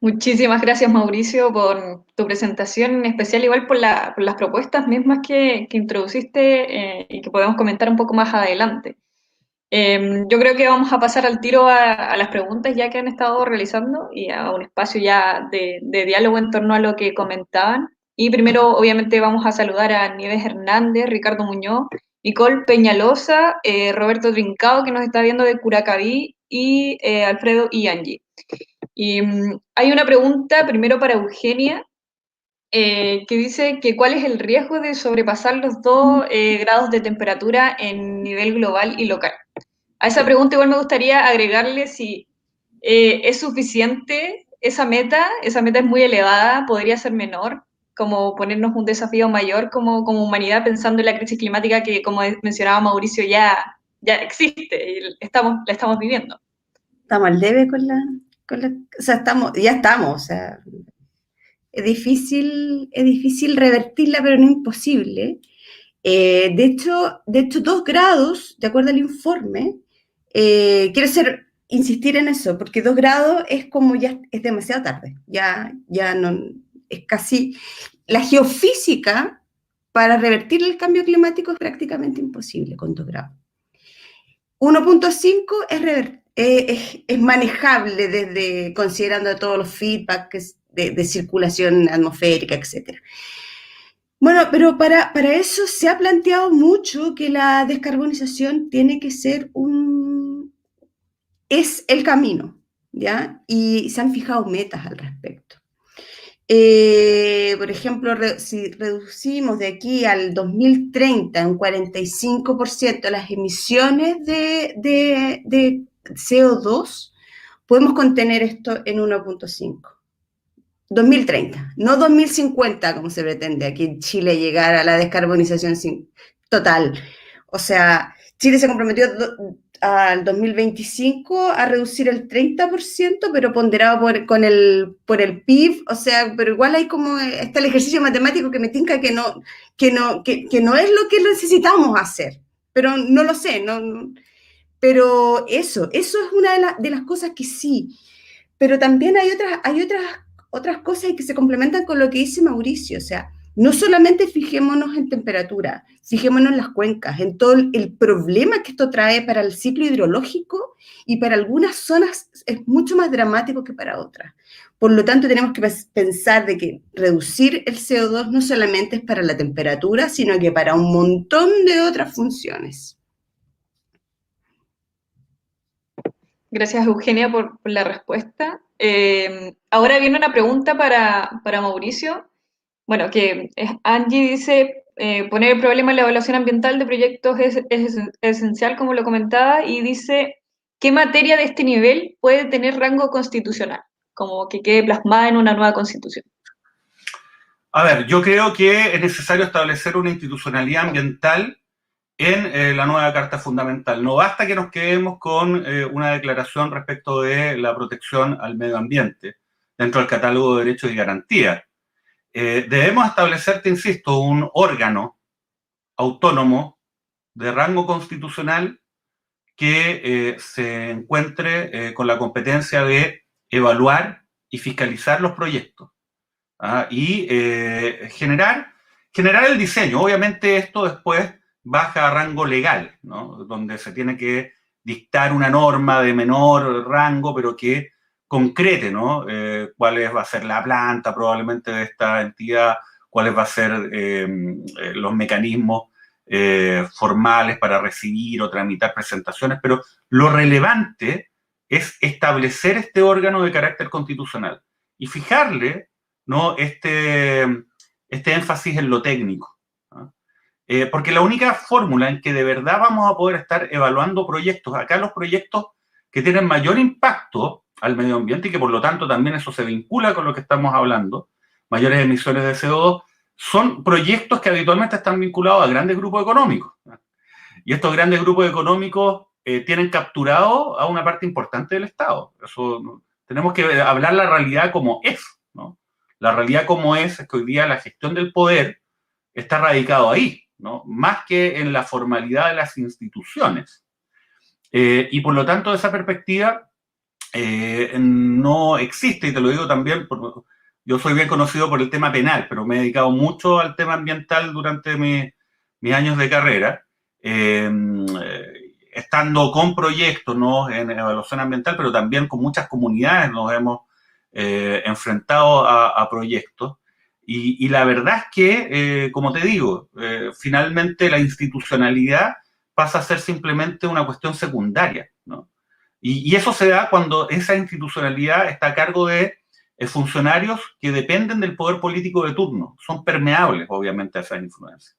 Muchísimas gracias, Mauricio, por tu presentación, en especial igual por las propuestas mismas que introduciste y que podemos comentar un poco más adelante. Yo creo que vamos a pasar al tiro a las preguntas ya que han estado realizando y a un espacio ya de diálogo en torno a lo que comentaban. Y primero, obviamente, vamos a saludar a Nieves Hernández, Ricardo Muñoz, Nicole Peñalosa, Roberto Trincao, que nos está viendo de Curacaví, y Alfredo y Angie. Y hay una pregunta primero para Eugenia, que dice que cuál es el riesgo de sobrepasar los 2 grados de temperatura en nivel global y local. A esa pregunta igual me gustaría agregarle si es suficiente esa meta es muy elevada, podría ser menor, como ponernos un desafío mayor como humanidad, pensando en la crisis climática que, como mencionaba Mauricio, ya existe y la estamos viviendo. Estamos al debe o sea, ya estamos, o sea, es difícil revertirla, pero no imposible. De hecho, 2 grados, de acuerdo al informe, quiero insistir en eso, porque 2 grados es como ya es demasiado tarde, ya no, es casi, la geofísica para revertir el cambio climático es prácticamente imposible con 2 grados. 1.5 es manejable desde considerando todos los feedbacks de circulación atmosférica, etc. Bueno, pero para eso se ha planteado mucho que la descarbonización tiene que ser es el camino, ¿ya? Y se han fijado metas al respecto. Por ejemplo, si reducimos de aquí al 2030 un 45% las emisiones de CO2, podemos contener esto en 1.5. 2030, no 2050, como se pretende aquí en Chile llegar a la descarbonización total. O sea, Chile se comprometió al 2025 a reducir el 30%, pero ponderado por el PIB, o sea, pero igual hay como, está el ejercicio matemático que me tinca que no es lo que necesitamos hacer, pero no lo sé, pero eso es una de las cosas que sí, pero también hay otras cosas que se complementan con lo que dice Mauricio, o sea, no solamente fijémonos en temperatura, fijémonos en las cuencas, en todo el problema que esto trae para el ciclo hidrológico, y para algunas zonas es mucho más dramático que para otras. Por lo tanto, tenemos que pensar de que reducir el CO2 no solamente es para la temperatura, sino que para un montón de otras funciones. Gracias, Eugenia, por la respuesta. Ahora viene una pregunta para Mauricio. Bueno, Angie dice, poner el problema en la evaluación ambiental de proyectos es esencial, como lo comentaba, y dice, ¿qué materia de este nivel puede tener rango constitucional? Como que quede plasmada en una nueva constitución. A ver, yo creo que es necesario establecer una institucionalidad ambiental en la nueva Carta Fundamental. No basta que nos quedemos con una declaración respecto de la protección al medio ambiente dentro del catálogo de derechos y garantías. Debemos establecer, te insisto, un órgano autónomo de rango constitucional que se encuentre con la competencia de evaluar y fiscalizar los proyectos, y generar el diseño. Obviamente esto después baja a rango legal, ¿no? Donde se tiene que dictar una norma de menor rango, pero que concrete, ¿no? Cuál va a ser la planta probablemente de esta entidad, cuáles van a ser los mecanismos formales para recibir o tramitar presentaciones, pero lo relevante es establecer este órgano de carácter constitucional y fijarle, ¿no? este énfasis en lo técnico, ¿no? Porque la única fórmula en que de verdad vamos a poder estar evaluando proyectos, acá los proyectos que tienen mayor impacto al medio ambiente y que por lo tanto también eso se vincula con lo que estamos hablando, mayores emisiones de CO2, son proyectos que habitualmente están vinculados a grandes grupos económicos, ¿no? Y estos grandes grupos económicos tienen capturado a una parte importante del Estado. Eso, ¿no? Tenemos que hablar la realidad como es, ¿no? La realidad como es que hoy día la gestión del poder está radicado ahí, ¿no? Más que en la formalidad de las instituciones. Y por lo tanto, de esa perspectiva, no existe, y te lo digo también, yo soy bien conocido por el tema penal, pero me he dedicado mucho al tema ambiental durante mis años de carrera, estando con proyectos, ¿no? En evaluación ambiental, pero también con muchas comunidades nos hemos enfrentado a proyectos. Y la verdad es que, como te digo, finalmente la institucionalidad pasa a ser simplemente una cuestión secundaria, ¿no? Y eso se da cuando esa institucionalidad está a cargo de funcionarios que dependen del poder político de turno, son permeables, obviamente, a esas influencias.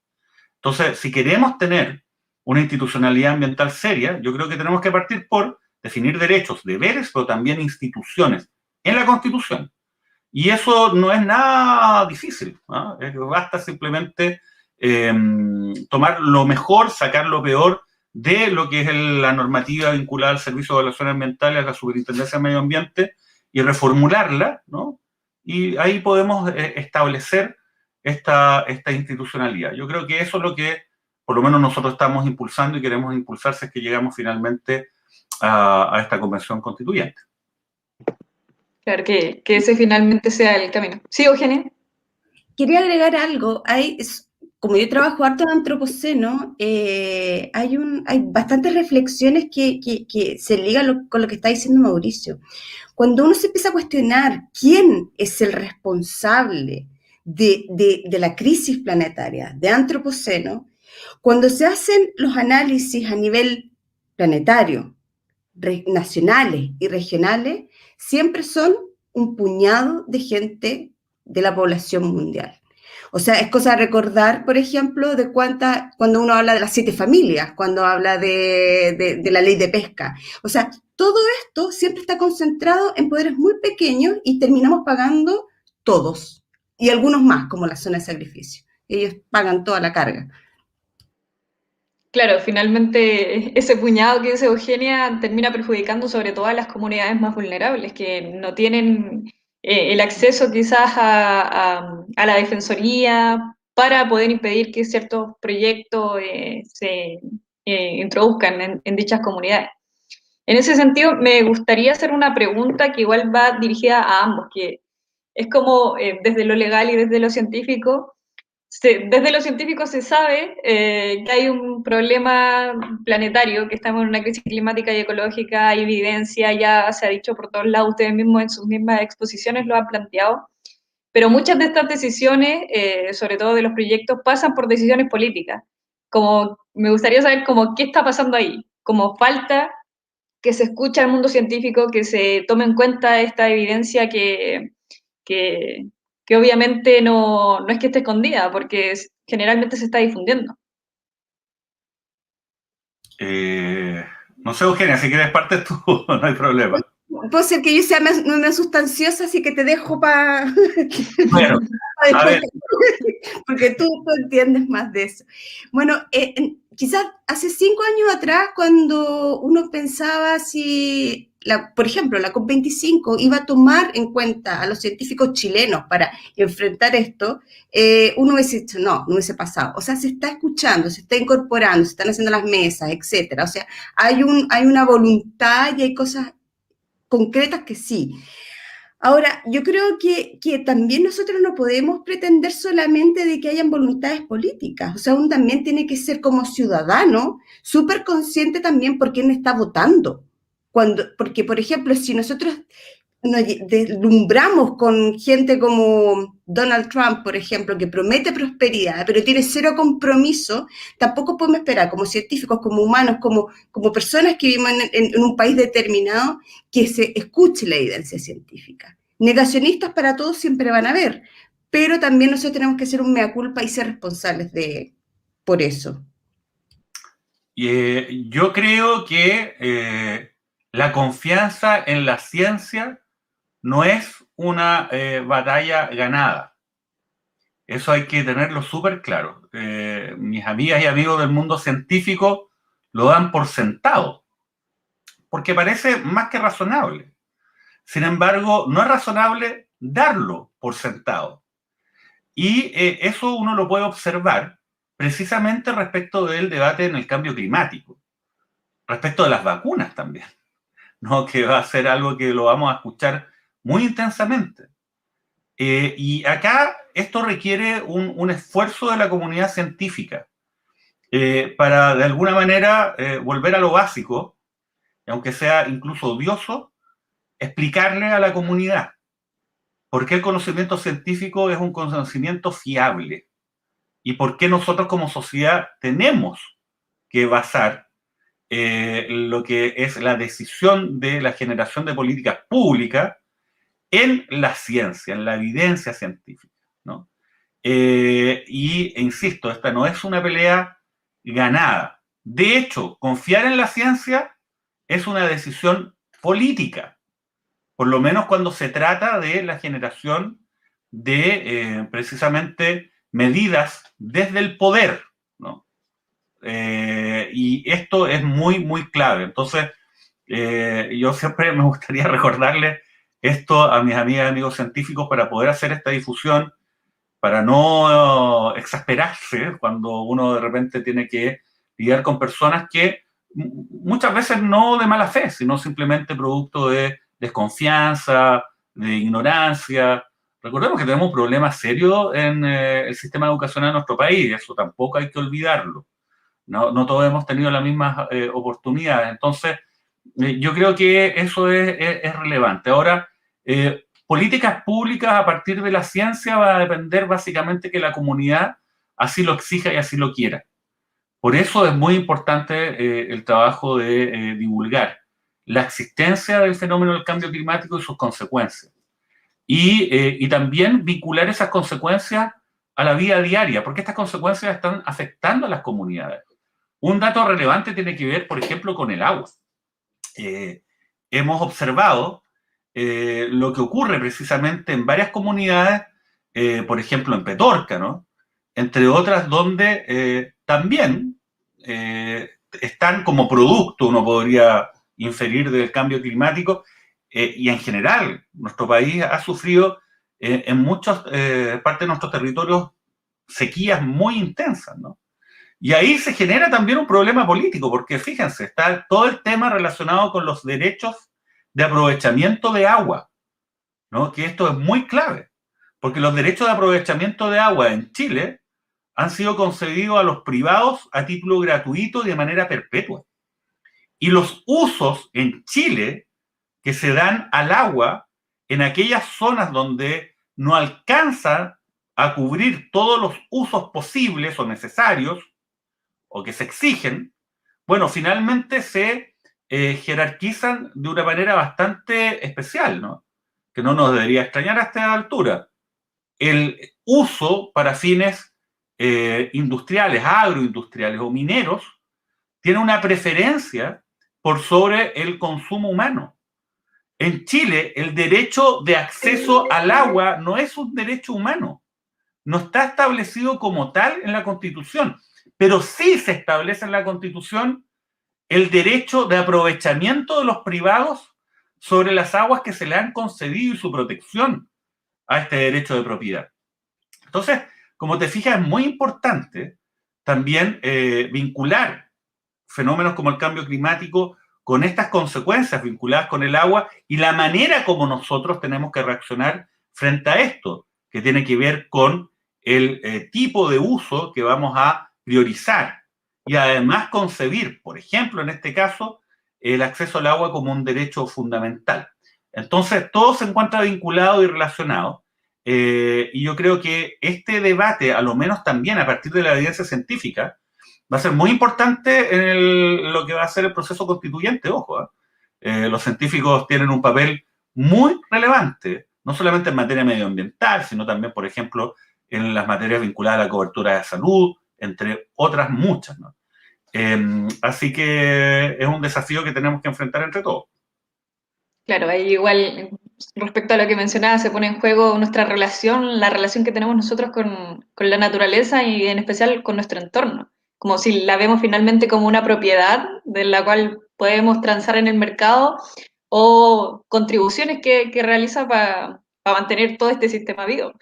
Entonces, si queremos tener una institucionalidad ambiental seria, yo creo que tenemos que partir por definir derechos, deberes, pero también instituciones en la Constitución. Y eso no es nada difícil, ¿no? Basta simplemente tomar lo mejor, sacar lo peor de lo que es la normativa vinculada al Servicio de Evaluación Ambiental y a la Superintendencia de Medio Ambiente y reformularla, ¿no? Y ahí podemos establecer esta institucionalidad. Yo creo que eso es lo que por lo menos nosotros estamos impulsando y queremos impulsar si es que llegamos finalmente a esta convención constituyente. Claro, que ese finalmente sea el camino. ¿Sí, Eugenia? Quería agregar algo. como yo trabajo harto en antropoceno, hay bastantes reflexiones que se ligan con lo que está diciendo Mauricio. Cuando uno se empieza a cuestionar quién es el responsable de la crisis planetaria, de antropoceno, cuando se hacen los análisis a nivel planetario, nacionales y regionales, siempre son un puñado de gente de la población mundial. O sea, es cosa de recordar, por ejemplo, cuando uno habla de las 7 familias, cuando habla de la ley de pesca. O sea, todo esto siempre está concentrado en poderes muy pequeños y terminamos pagando todos. Y algunos más, como la zona de sacrificio. Ellos pagan toda la carga. Claro, finalmente ese puñado que dice Eugenia termina perjudicando sobre todo a las comunidades más vulnerables, que no tienen el acceso quizás a la defensoría para poder impedir que ciertos proyectos se introduzcan en dichas comunidades. En ese sentido, me gustaría hacer una pregunta que igual va dirigida a ambos, que es como desde lo legal y desde lo científico. Desde los científicos se sabe que hay un problema planetario, que estamos en una crisis climática y ecológica, hay evidencia, ya se ha dicho por todos lados, ustedes mismos en sus mismas exposiciones lo han planteado, pero muchas de estas decisiones, sobre todo de los proyectos, pasan por decisiones políticas. Como, me gustaría saber como, qué está pasando ahí, como falta que se escuche al mundo científico, que se tome en cuenta esta evidencia que, que obviamente no es que esté escondida, porque generalmente se está difundiendo. No sé, Eugenia, si quieres parte tú, no hay problema. Puede ser que yo sea una sustanciosa, así que te dejo para... Bueno, a ver. Porque tú entiendes más de eso. Bueno, quizás hace 5 años atrás, cuando uno pensaba si, por ejemplo, la COP25 iba a tomar en cuenta a los científicos chilenos para enfrentar esto, uno hubiese dicho, no hubiese pasado. O sea, se está escuchando, se está incorporando, se están haciendo las mesas, etcétera. O sea, hay una voluntad y hay cosas concretas que sí. Ahora, yo creo que también nosotros no podemos pretender solamente de que hayan voluntades políticas, o sea, uno también tiene que ser como ciudadano súper consciente también por quién está votando. Porque, por ejemplo, si nosotros nos deslumbramos con gente como Donald Trump, por ejemplo, que promete prosperidad, pero tiene cero compromiso, tampoco podemos esperar como científicos, como humanos, como personas que vivimos en un país determinado, que se escuche la evidencia científica. Negacionistas para todos siempre van a haber, pero también nosotros tenemos que hacer un mea culpa y ser responsables por eso. Yo creo que la confianza en la ciencia no es una batalla ganada. Eso hay que tenerlo súper claro. Mis amigas y amigos del mundo científico lo dan por sentado, porque parece más que razonable. Sin embargo, no es razonable darlo por sentado. Y eso uno lo puede observar precisamente respecto del debate en el cambio climático, respecto de las vacunas también, ¿no? Que va a ser algo que lo vamos a escuchar muy intensamente. Y acá esto requiere un esfuerzo de la comunidad científica para, de alguna manera, volver a lo básico, aunque sea incluso odioso, explicarle a la comunidad por qué el conocimiento científico es un conocimiento fiable y por qué nosotros como sociedad tenemos que basar lo que es la decisión de la generación de políticas públicas en la ciencia, en la evidencia científica, ¿no? Insisto, esta no es una pelea ganada. De hecho, confiar en la ciencia es una decisión política, por lo menos cuando se trata de la generación de precisamente medidas desde el poder, ¿no? Y esto es muy, muy clave. Entonces, yo siempre me gustaría recordarle esto a mis amigas y amigos científicos para poder hacer esta difusión, para no exasperarse cuando uno de repente tiene que lidiar con personas que muchas veces no de mala fe, sino simplemente producto de desconfianza, de ignorancia, Recordemos que tenemos un problema serio en el sistema educacional de nuestro país, eso tampoco hay que olvidarlo. No todos hemos tenido las mismas oportunidades. Entonces, yo creo que eso es relevante. Ahora, políticas públicas a partir de la ciencia va a depender básicamente que la comunidad así lo exija y así lo quiera. Por eso es muy importante el trabajo de divulgar la existencia del fenómeno del cambio climático y sus consecuencias. Y también vincular esas consecuencias a la vida diaria, porque estas consecuencias están afectando a las comunidades. Un dato relevante tiene que ver, por ejemplo, con el agua. Hemos observado lo que ocurre precisamente en varias comunidades, por ejemplo en Petorca, ¿no? Entre otras, donde también están como producto, uno podría inferir, del cambio climático, y en general nuestro país ha sufrido en muchas partes de nuestros territorios sequías muy intensas, ¿no? Y ahí se genera también un problema político, porque fíjense, está todo el tema relacionado con los derechos de aprovechamiento de agua, ¿no? Que esto es muy clave, porque los derechos de aprovechamiento de agua en Chile han sido concedidos a los privados a título gratuito y de manera perpetua. Y los usos en Chile que se dan al agua en aquellas zonas donde no alcanza a cubrir todos los usos posibles o necesarios o que se exigen, bueno, finalmente se jerarquizan de una manera bastante especial, ¿no? Que no nos debería extrañar a esta altura. El uso para fines industriales, agroindustriales o mineros tiene una preferencia por sobre el consumo humano. En Chile, el derecho de acceso al agua no es un derecho humano. No está establecido como tal en la Constitución, pero sí se establece en la Constitución el derecho de aprovechamiento de los privados sobre las aguas que se le han concedido y su protección a este derecho de propiedad. Entonces, como te fijas, es muy importante también vincular fenómenos como el cambio climático con estas consecuencias vinculadas con el agua y la manera como nosotros tenemos que reaccionar frente a esto, que tiene que ver con el tipo de uso que vamos a priorizar y además concebir, por ejemplo, en este caso, el acceso al agua como un derecho fundamental. Entonces, todo se encuentra vinculado y relacionado, y yo creo que este debate, a lo menos también a partir de la evidencia científica, va a ser muy importante en lo que va a ser el proceso constituyente, ojo. Los científicos tienen un papel muy relevante, no solamente en materia medioambiental, sino también, por ejemplo, en las materias vinculadas a la cobertura de salud, entre otras muchas, ¿no? Así que es un desafío que tenemos que enfrentar entre todos. Claro, ahí igual, respecto a lo que mencionaba, se pone en juego nuestra relación, la relación que tenemos nosotros con la naturaleza y en especial con nuestro entorno. Como si la vemos finalmente como una propiedad de la cual podemos transar en el mercado o contribuciones que realiza para mantener todo este sistema vivo.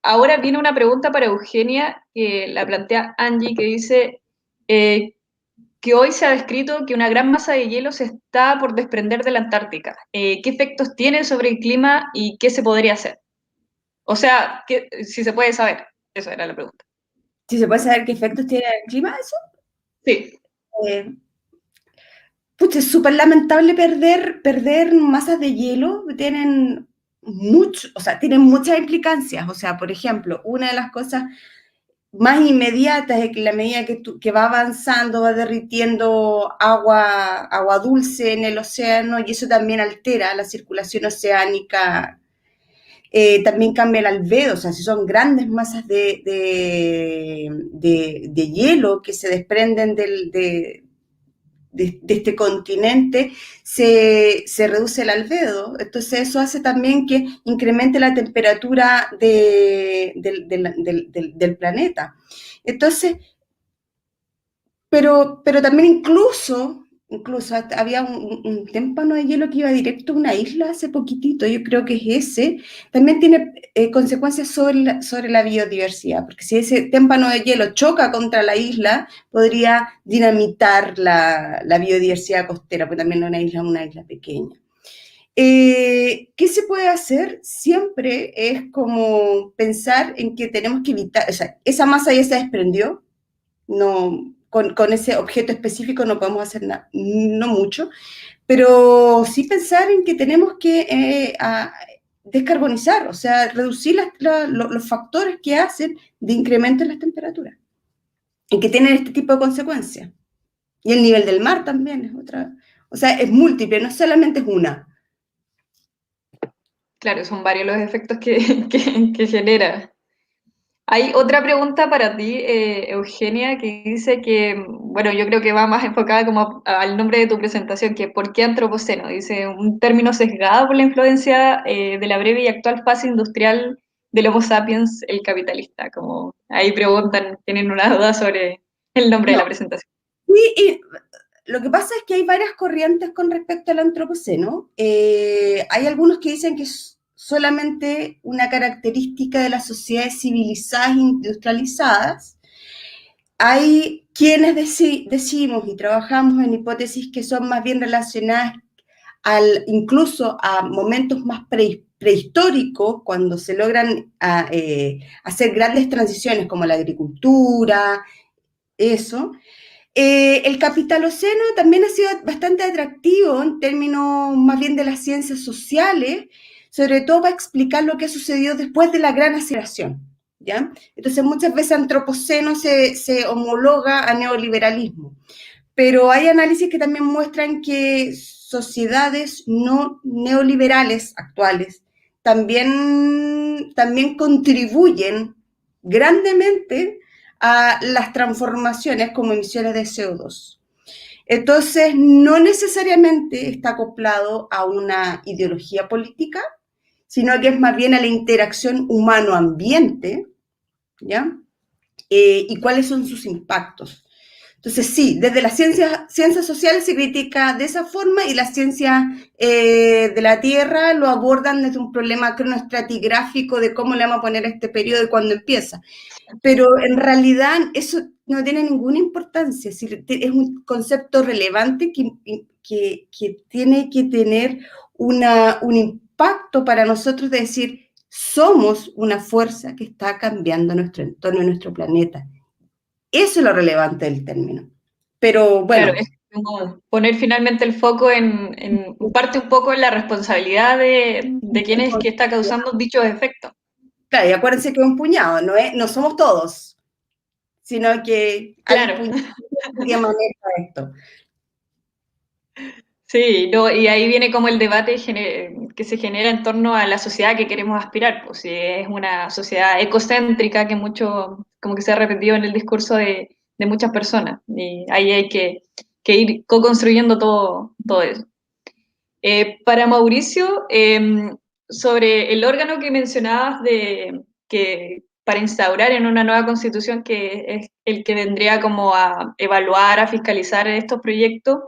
Ahora viene una pregunta para Eugenia, que la plantea Angie, que dice que hoy se ha descrito que una gran masa de hielo se está por desprender de la Antártica. ¿Qué efectos tiene sobre el clima y qué se podría hacer? O sea, si se puede saber, esa era la pregunta. ¿Sí se puede saber qué efectos tiene el clima eso? Sí. Pucha, es súper lamentable perder masas de hielo, tienen muchas implicancias. O sea, por ejemplo, una de las cosas más inmediatas es que la medida que va avanzando, va derritiendo agua dulce en el océano, y eso también altera la circulación oceánica. También cambia el albedo, o sea, si son grandes masas de hielo que se desprenden de este continente, se reduce el albedo. Entonces eso hace también que incremente la temperatura del planeta. Entonces, pero también incluso había un témpano de hielo que iba directo a una isla hace poquitito, yo creo que es ese, también tiene consecuencias sobre la biodiversidad, porque si ese témpano de hielo choca contra la isla, podría dinamitar la biodiversidad costera, porque también una isla pequeña. ¿Qué se puede hacer? Siempre es como pensar en que tenemos que evitar, o sea, esa masa ya se desprendió, no, con ese objeto específico no podemos hacer nada, no mucho, pero sí pensar en que tenemos que descarbonizar, o sea, reducir los factores que hacen de incremento en las temperaturas y que tienen este tipo de consecuencias. Y el nivel del mar también es otra, o sea, es múltiple, no solamente es una. Claro, son varios los efectos que genera. Hay otra pregunta para ti, Eugenia, que dice que, bueno, yo creo que va más enfocada como al nombre de tu presentación, que ¿por qué antropoceno? Dice, un término sesgado por la influencia de la breve y actual fase industrial del Homo sapiens, el capitalista. Como ahí preguntan, tienen una duda sobre el nombre de No, la presentación. y lo que pasa es que hay varias corrientes con respecto al antropoceno. Hay algunos que dicen que es solamente una característica de las sociedades civilizadas e industrializadas. Hay quienes decimos y trabajamos en hipótesis que son más bien relacionadas incluso a momentos más prehistóricos, cuando se logran hacer grandes transiciones como la agricultura, eso. El capitaloceno también ha sido bastante atractivo en términos más bien de las ciencias sociales, sobre todo para explicar lo que ha sucedido después de la gran aceleración, ¿ya? Entonces muchas veces antropoceno se homologa a neoliberalismo, pero hay análisis que también muestran que sociedades no neoliberales actuales también contribuyen grandemente a las transformaciones como emisiones de CO2. Entonces, no necesariamente está acoplado a una ideología política, sino que es más bien a la interacción humano-ambiente, ¿ya? Y cuáles son sus impactos. Entonces, sí, desde las ciencias sociales se critica de esa forma y las ciencias de la Tierra lo abordan desde un problema cronoestratigráfico de cómo le vamos a poner este periodo y cuándo empieza. Pero en realidad eso no tiene ninguna importancia, es un concepto relevante que tiene que tener un impacto para nosotros de decir, somos una fuerza que está cambiando nuestro entorno y nuestro planeta. Eso es lo relevante del término. Pero Claro, bueno. es como poner finalmente el foco en parte un poco en la responsabilidad de quién es que está causando dichos efectos. Claro, y acuérdense que es un puñado, no somos todos, sino que hay un Claro. puñado que maneja esto. Sí, no, y ahí viene como el debate que se genera en torno a la sociedad que queremos aspirar, pues si es una sociedad ecocéntrica que mucho, como que se ha repetido en el discurso de muchas personas, y ahí hay que ir co-construyendo todo eso. Para Mauricio, sobre el órgano que mencionabas para instaurar en una nueva constitución, que es el que vendría como a evaluar, a fiscalizar estos proyectos,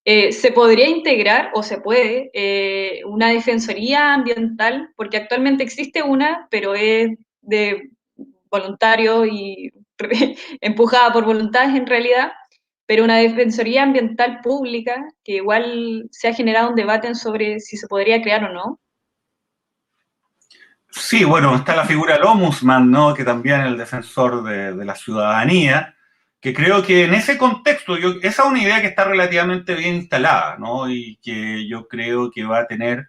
¿se podría integrar o se puede una defensoría ambiental? Porque actualmente existe una, pero es de voluntarios y empujada por voluntades en realidad, pero una defensoría ambiental pública, que igual se ha generado un debate sobre si se podría crear o no. Sí, bueno, está la figura del ombudsman, ¿no? Que también es el defensor de la ciudadanía, que creo que en ese contexto, esa es una idea que está relativamente bien instalada, ¿no? Y que yo creo que va a tener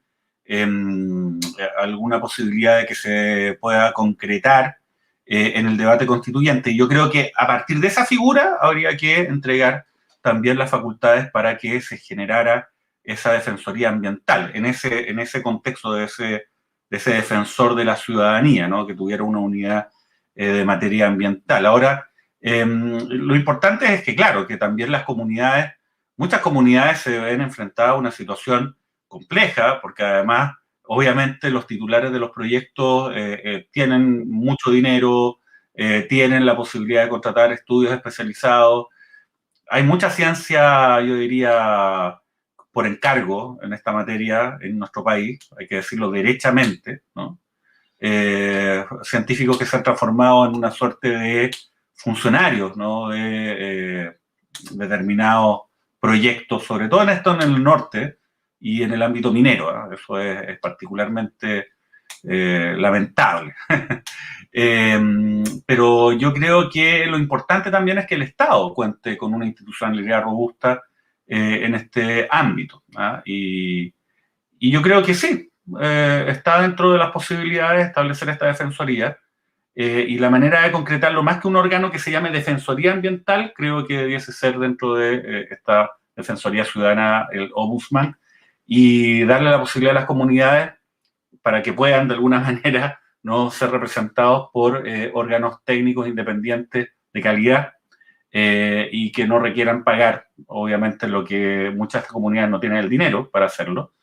alguna posibilidad de que se pueda concretar en el debate constituyente. Yo creo que a partir de esa figura habría que entregar también las facultades para que se generara esa defensoría ambiental, en ese contexto de ese defensor de la ciudadanía, ¿no? Que tuviera una unidad de materia ambiental. Ahora, lo importante es que, claro, que también muchas comunidades se ven enfrentadas a una situación compleja, porque además, obviamente, los titulares de los proyectos tienen mucho dinero, tienen la posibilidad de contratar estudios especializados. Hay mucha ciencia, yo diría, por encargo en esta materia en nuestro país, hay que decirlo derechamente, ¿no? Científicos que se han transformado en una suerte de funcionarios, ¿no? De determinados proyectos, sobre todo en el norte, y en el ámbito minero, ¿eh? Eso es particularmente lamentable. Pero yo creo que lo importante también es que el Estado cuente con una institucionalidad robusta en este ámbito, ¿eh? Y yo creo que sí, está dentro de las posibilidades establecer esta defensoría. Y la manera de concretarlo, más que un órgano que se llame Defensoría Ambiental, creo que debiese ser dentro de esta Defensoría Ciudadana, el Ombudsman, y darle la posibilidad a las comunidades para que puedan, de alguna manera, no ser representados por órganos técnicos independientes de calidad y que no requieran pagar, obviamente, lo que muchas comunidades no tienen el dinero para hacerlo,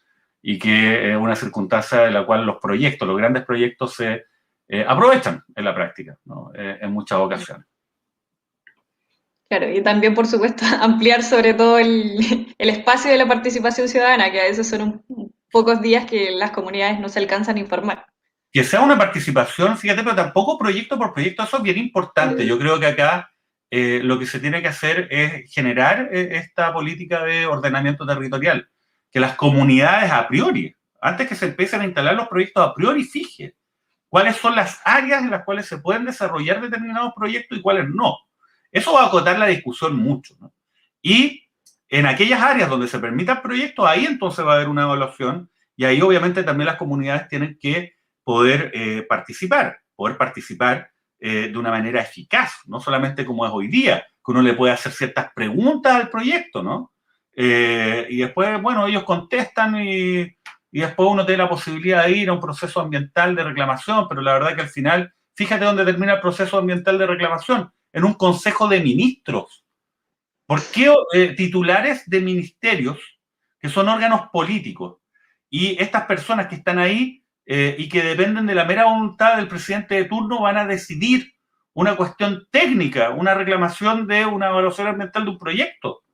y que es una circunstancia de la cual los proyectos, los grandes proyectos se aprovechan en la práctica, ¿no? En muchas ocasiones. Claro, y también, por supuesto, ampliar sobre todo el espacio de la participación ciudadana, que a veces son pocos días que las comunidades no se alcanzan a informar. Que sea una participación, fíjate, pero tampoco proyecto por proyecto, eso es bien importante. Yo creo que acá lo que se tiene que hacer es generar esta política de ordenamiento territorial, que las comunidades a priori, antes que se empiecen a instalar los proyectos a priori, fijen cuáles son las áreas en las cuales se pueden desarrollar determinados proyectos y cuáles no. Eso va a acotar la discusión mucho, ¿no? Y en aquellas áreas donde se permitan proyectos, ahí entonces va a haber una evaluación y ahí obviamente también las comunidades tienen que poder participar de una manera eficaz, no solamente como es hoy día, que uno le puede hacer ciertas preguntas al proyecto, ¿no? Y después, bueno, ellos contestan y después uno tiene la posibilidad de ir a un proceso ambiental de reclamación, pero la verdad que al final, fíjate dónde termina el proceso ambiental de reclamación, en un consejo de ministros. ¿Por qué titulares de ministerios, que son órganos políticos, y estas personas que están ahí y que dependen de la mera voluntad del presidente de turno van a decidir una cuestión técnica, una reclamación de una evaluación ambiental de un proyecto?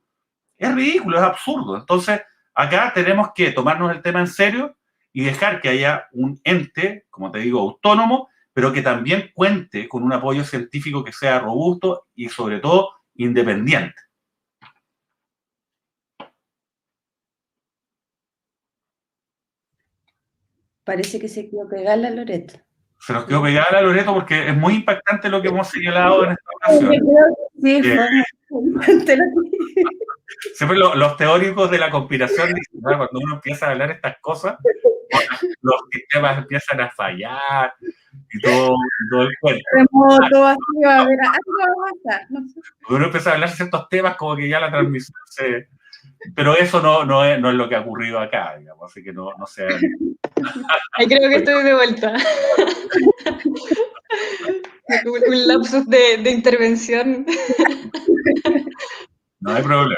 Es ridículo, es absurdo. Entonces, acá tenemos que tomarnos el tema en serio y dejar que haya un ente, como te digo, autónomo, pero que también cuente con un apoyo científico que sea robusto y, sobre todo, independiente. Parece que se quedó pegada la Loreto. Se nos quedó pegada la Loreto porque es muy impactante lo que hemos señalado en esta ocasión. Sí, siempre los teóricos de la conspiración dicen, ¿no? Cuando uno empieza a hablar estas cosas, los sistemas empiezan a fallar y todo el cuento. Remoto, así va a ver, algo va a pasar. No sé. Cuando uno empieza a hablar de ciertos temas, como que ya la transmisión se... Pero eso no es lo que ha ocurrido acá, digamos, así que no se... Ahí creo que estoy de vuelta. Un lapsus de intervención. No hay problema.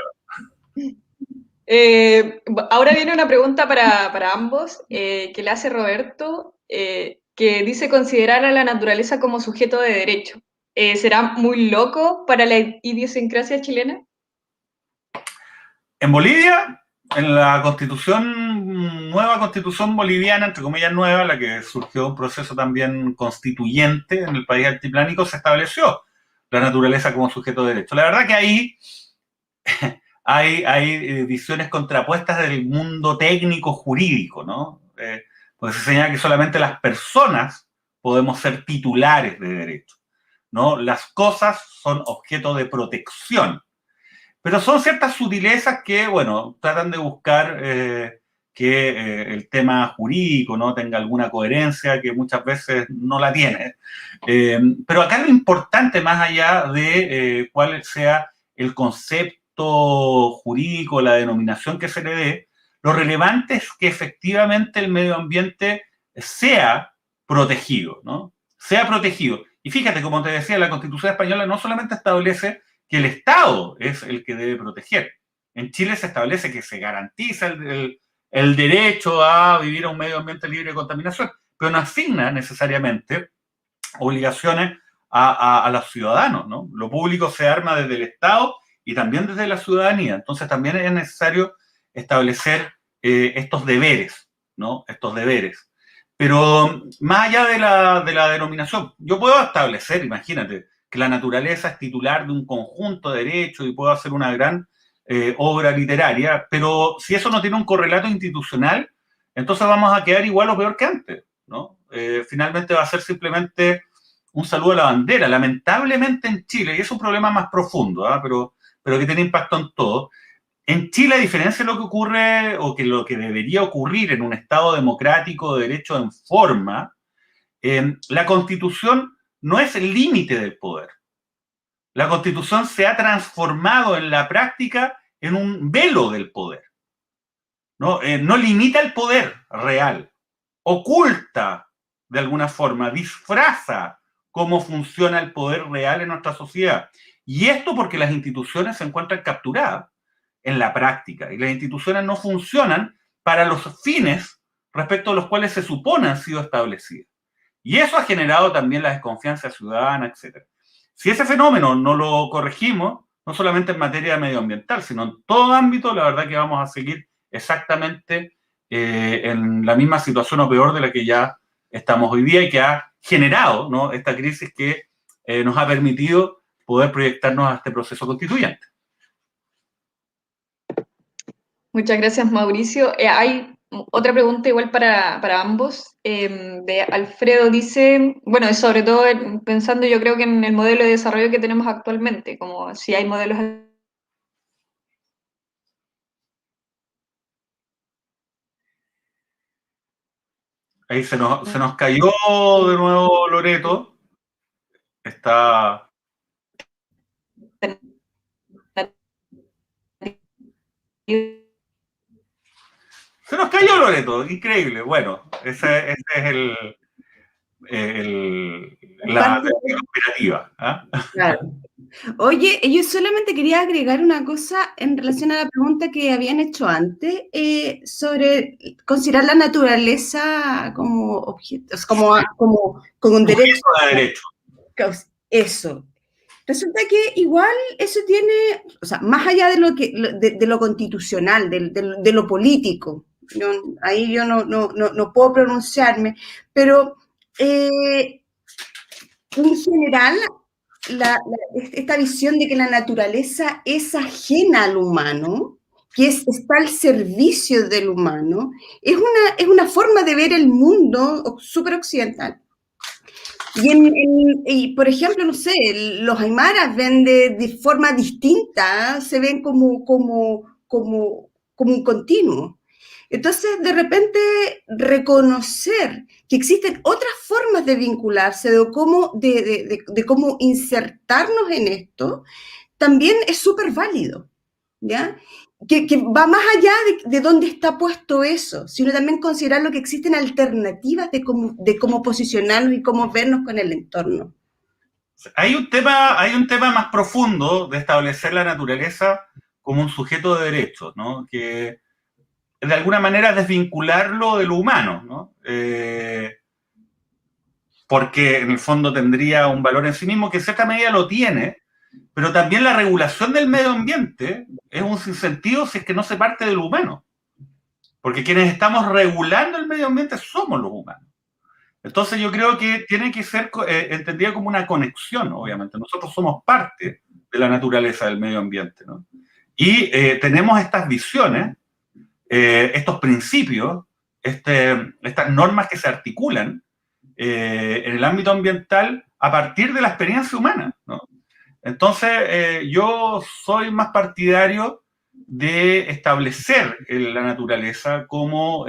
Ahora viene una pregunta para ambos, que le hace Roberto, que dice considerar a la naturaleza como sujeto de derecho. ¿Será muy loco para la idiosincrasia chilena? En Bolivia, en la nueva constitución boliviana, entre comillas nueva, la que surgió un proceso también constituyente en el país altiplánico, se estableció la naturaleza como sujeto de derecho. La verdad que ahí hay visiones contrapuestas del mundo técnico jurídico, ¿no? Porque se señala que solamente las personas podemos ser titulares de derecho, ¿no? Las cosas son objeto de protección. Pero son ciertas sutilezas que, bueno, tratan de buscar que el tema jurídico, ¿no?, tenga alguna coherencia que muchas veces no la tiene. Pero acá lo importante, más allá de cuál sea el concepto jurídico, la denominación que se le dé, lo relevante es que efectivamente el medio ambiente sea protegido, ¿no? Sea protegido. Y fíjate, como te decía, la Constitución española no solamente establece que el Estado es el que debe proteger. En Chile se establece que se garantiza el derecho a vivir a un medio ambiente libre de contaminación, pero no asigna necesariamente obligaciones a los ciudadanos, ¿no? Lo público se arma desde el Estado y también desde la ciudadanía. Entonces también es necesario establecer estos deberes, ¿no? Estos deberes. Pero más allá de la denominación, yo puedo establecer, imagínate, que la naturaleza es titular de un conjunto de derechos y puedo hacer una gran obra literaria, pero si eso no tiene un correlato institucional, entonces vamos a quedar igual o peor que antes, ¿no? Finalmente va a ser simplemente un saludo a la bandera. Lamentablemente en Chile, y es un problema más profundo, ¿eh? pero que tiene impacto en todo, en Chile, a diferencia de lo que ocurre o que lo que debería ocurrir en un Estado democrático de derecho en forma, la Constitución no es el límite del poder. La Constitución se ha transformado en la práctica en un velo del poder. No, no limita el poder real, oculta de alguna forma, disfraza cómo funciona el poder real en nuestra sociedad. Y esto porque las instituciones se encuentran capturadas en la práctica y las instituciones no funcionan para los fines respecto a los cuales se supone han sido establecidas. Y eso ha generado también la desconfianza ciudadana, etc. Si ese fenómeno no lo corregimos, no solamente en materia medioambiental, sino en todo ámbito, la verdad que vamos a seguir exactamente en la misma situación o peor de la que ya estamos hoy día y que ha generado, ¿no?, esta crisis que nos ha permitido poder proyectarnos a este proceso constituyente. Muchas gracias, Mauricio. Hay otra pregunta igual para ambos, de Alfredo. Dice, bueno, sobre todo pensando yo creo que en el modelo de desarrollo que tenemos actualmente, como si hay modelos... Ahí se nos cayó de nuevo Loreto. Está... Se nos cayó Loreto, increíble. Bueno, ese es la operativa. ¿Eh? Claro. Oye, yo solamente quería agregar una cosa en relación a la pregunta que habían hecho antes, sobre considerar la naturaleza como objeto, como un derecho. Derecho. Eso. Resulta que igual eso tiene, o sea, más allá de lo constitucional, de lo político, ahí yo no puedo pronunciarme, pero en general esta visión de que la naturaleza es ajena al humano, que está al servicio del humano, es una forma de ver el mundo súper occidental. Y, por ejemplo, no sé, los aymaras ven de forma distinta, se ven como un continuo. Entonces, de repente, reconocer que existen otras formas de vincularse, de cómo insertarnos en esto, también es súper válido, ¿ya? Que va más allá de dónde está puesto eso, sino también considerar lo que existen alternativas de cómo posicionarnos y cómo vernos con el entorno. Hay un tema más profundo de establecer la naturaleza como un sujeto de derechos, ¿no? Que de alguna manera desvincularlo de lo humano, ¿no? Porque en el fondo tendría un valor en sí mismo que en cierta medida lo tiene, pero también la regulación del medio ambiente es un sinsentido si es que no se parte de lo humano. Porque quienes estamos regulando el medio ambiente somos los humanos. Entonces yo creo que tiene que ser entendida como una conexión, obviamente. Nosotros somos parte de la naturaleza del medio ambiente, ¿no? Y tenemos estas visiones, estos principios, estas normas que se articulan en el ámbito ambiental a partir de la experiencia humana, ¿no? Entonces, yo soy más partidario de establecer la naturaleza como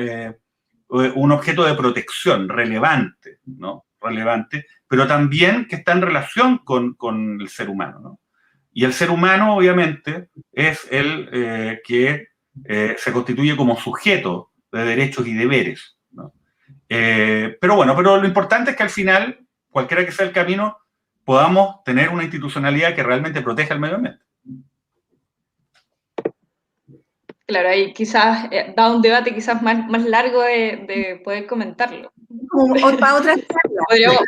un objeto de protección relevante, ¿no? Relevante, pero también que está en relación con el ser humano, ¿no? Y el ser humano, obviamente, es el que se constituye como sujeto de derechos y deberes, ¿no? Pero lo importante es que al final, cualquiera que sea el camino, podamos tener una institucionalidad que realmente proteja el medio ambiente. Claro, ahí quizás da un debate quizás más largo de poder comentarlo. Para otra charla.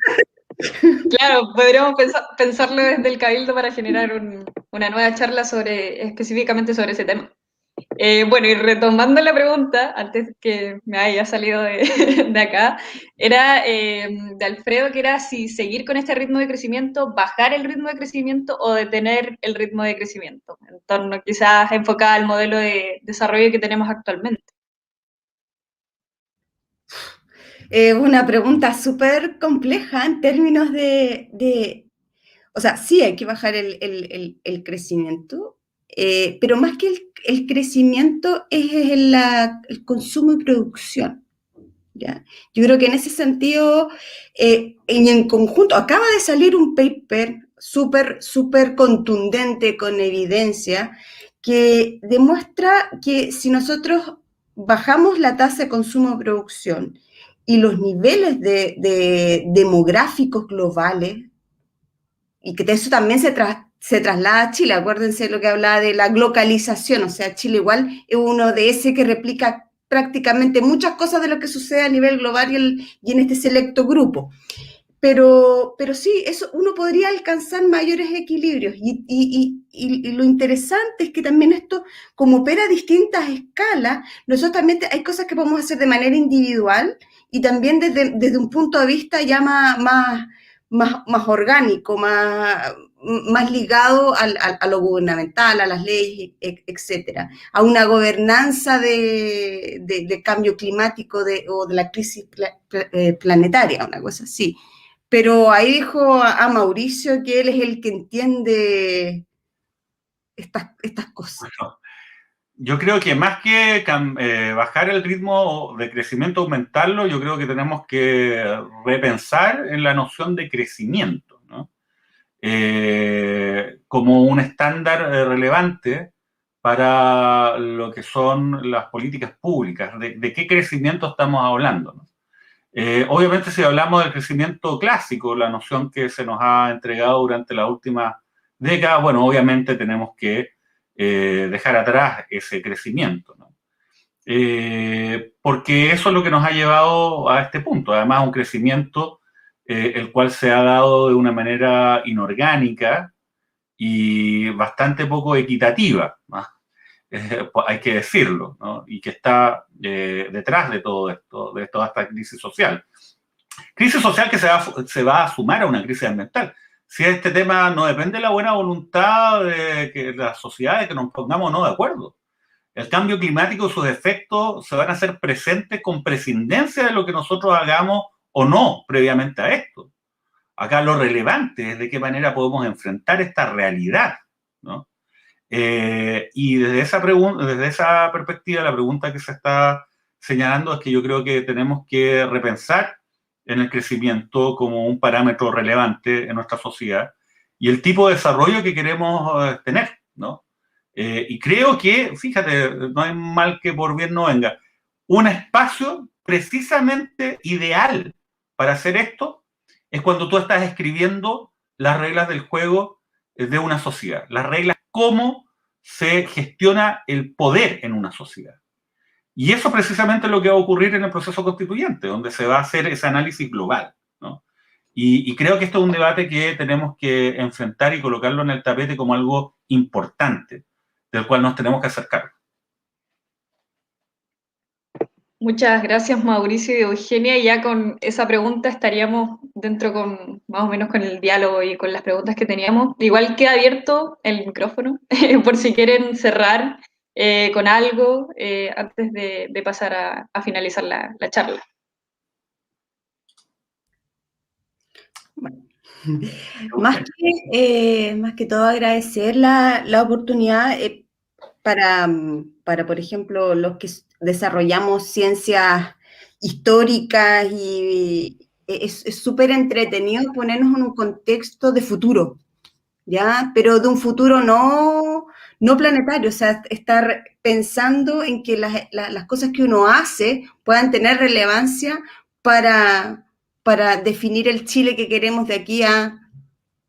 Podríamos pensarlo desde el Cabildo para generar una nueva charla específicamente sobre ese tema. Bueno, y retomando la pregunta, antes que me haya salido de acá, era de Alfredo, que era si seguir con este ritmo de crecimiento, bajar el ritmo de crecimiento o detener el ritmo de crecimiento, en torno quizás enfocada al modelo de desarrollo que tenemos actualmente. Una pregunta súper compleja en términos o sea, sí hay que bajar el crecimiento, pero más que el crecimiento es el consumo y producción. ¿Ya? Yo creo que en ese sentido, en conjunto, acaba de salir un paper súper contundente, con evidencia, que demuestra que si nosotros bajamos la tasa de consumo-producción y los niveles demográficos globales, y que eso también se traslada a Chile, acuérdense lo que hablaba de la globalización, o sea, Chile igual es uno de ese que replica prácticamente muchas cosas de lo que sucede a nivel global y en este selecto grupo. Pero sí, eso uno podría alcanzar mayores equilibrios y lo interesante es que también esto, como opera a distintas escalas, nosotros también hay cosas que podemos hacer de manera individual y también desde un punto de vista ya más orgánico, más ligado a lo gubernamental, a las leyes, etcétera, a una gobernanza de cambio climático o de la crisis planetaria, una cosa así. Pero ahí dijo a Mauricio que él es el que entiende estas cosas. Bueno, yo creo que más que bajar el ritmo de crecimiento, aumentarlo, yo creo que tenemos que repensar en la noción de crecimiento, ¿no? Como un estándar relevante para lo que son las políticas públicas. ¿De qué crecimiento estamos hablando, ¿no? Obviamente, si hablamos del crecimiento clásico, la noción que se nos ha entregado durante la última década, bueno, obviamente tenemos que dejar atrás ese crecimiento, ¿no? Porque eso es lo que nos ha llevado a este punto. Además, un crecimiento el cual se ha dado de una manera inorgánica y bastante poco equitativa, ¿no? Hay que decirlo, ¿no? Y que está detrás de todo esto, de toda esta crisis social. Crisis social que se va a sumar a una crisis ambiental. Si este tema no depende de la buena voluntad de la sociedad, de que nos pongamos o no de acuerdo. El cambio climático y sus efectos se van a hacer presentes con prescindencia de lo que nosotros hagamos o no previamente a esto. Acá lo relevante es de qué manera podemos enfrentar esta realidad, ¿no? Y desde esa perspectiva, la pregunta que se está señalando es que yo creo que tenemos que repensar en el crecimiento como un parámetro relevante en nuestra sociedad y el tipo de desarrollo que queremos tener, ¿no? Y creo que, fíjate, no hay mal que por bien no venga, un espacio precisamente ideal para hacer esto es cuando tú estás escribiendo las reglas del juego de una sociedad, las reglas cómo se gestiona el poder en una sociedad. Y eso precisamente es lo que va a ocurrir en el proceso constituyente, donde se va a hacer ese análisis global, ¿no? Y creo que esto es un debate que tenemos que enfrentar y colocarlo en el tapete como algo importante, del cual nos tenemos que hacer cargo. Muchas gracias, Mauricio y Eugenia. Y ya con esa pregunta estaríamos dentro con más o menos con el diálogo y con las preguntas que teníamos. Igual queda abierto el micrófono por si quieren cerrar con algo antes de pasar a finalizar la charla. Bueno, más que todo agradecer la oportunidad para, por ejemplo, los que desarrollamos ciencias históricas y es súper entretenido ponernos en un contexto de futuro, ¿ya? Pero de un futuro no planetario, o sea, estar pensando en que las cosas que uno hace puedan tener relevancia para definir el Chile que queremos de aquí a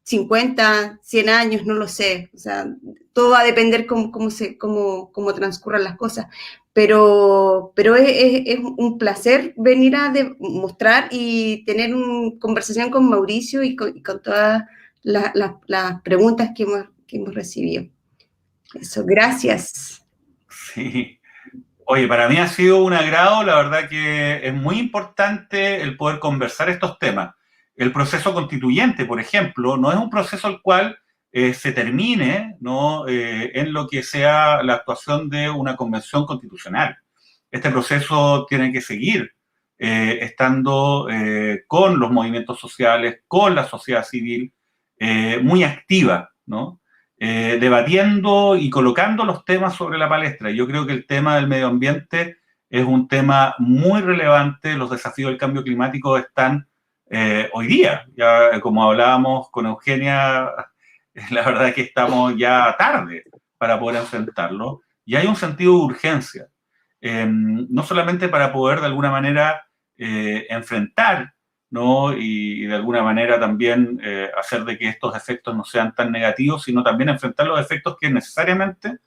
50, 100 años, no lo sé. O sea, todo va a depender cómo transcurran las cosas. Pero es un placer venir a mostrar y tener una conversación con Mauricio y con todas las preguntas que hemos recibido. Eso, gracias. Sí. Oye, para mí ha sido un agrado, la verdad que es muy importante el poder conversar estos temas. El proceso constituyente, por ejemplo, no es un proceso al cual se termine, ¿no? En lo que sea la actuación de una convención constitucional. Este proceso tiene que seguir estando con los movimientos sociales, con la sociedad civil, muy activa, ¿no? Debatiendo y colocando los temas sobre la palestra. Yo creo que el tema del medio ambiente es un tema muy relevante. Los desafíos del cambio climático están hoy día. Ya como hablábamos con Eugenia, la verdad es que estamos ya tarde para poder enfrentarlo. Y hay un sentido de urgencia, no solamente para poder de alguna manera enfrentar, ¿no? Y de alguna manera también hacer de que estos efectos no sean tan negativos, sino también enfrentar los efectos que necesariamente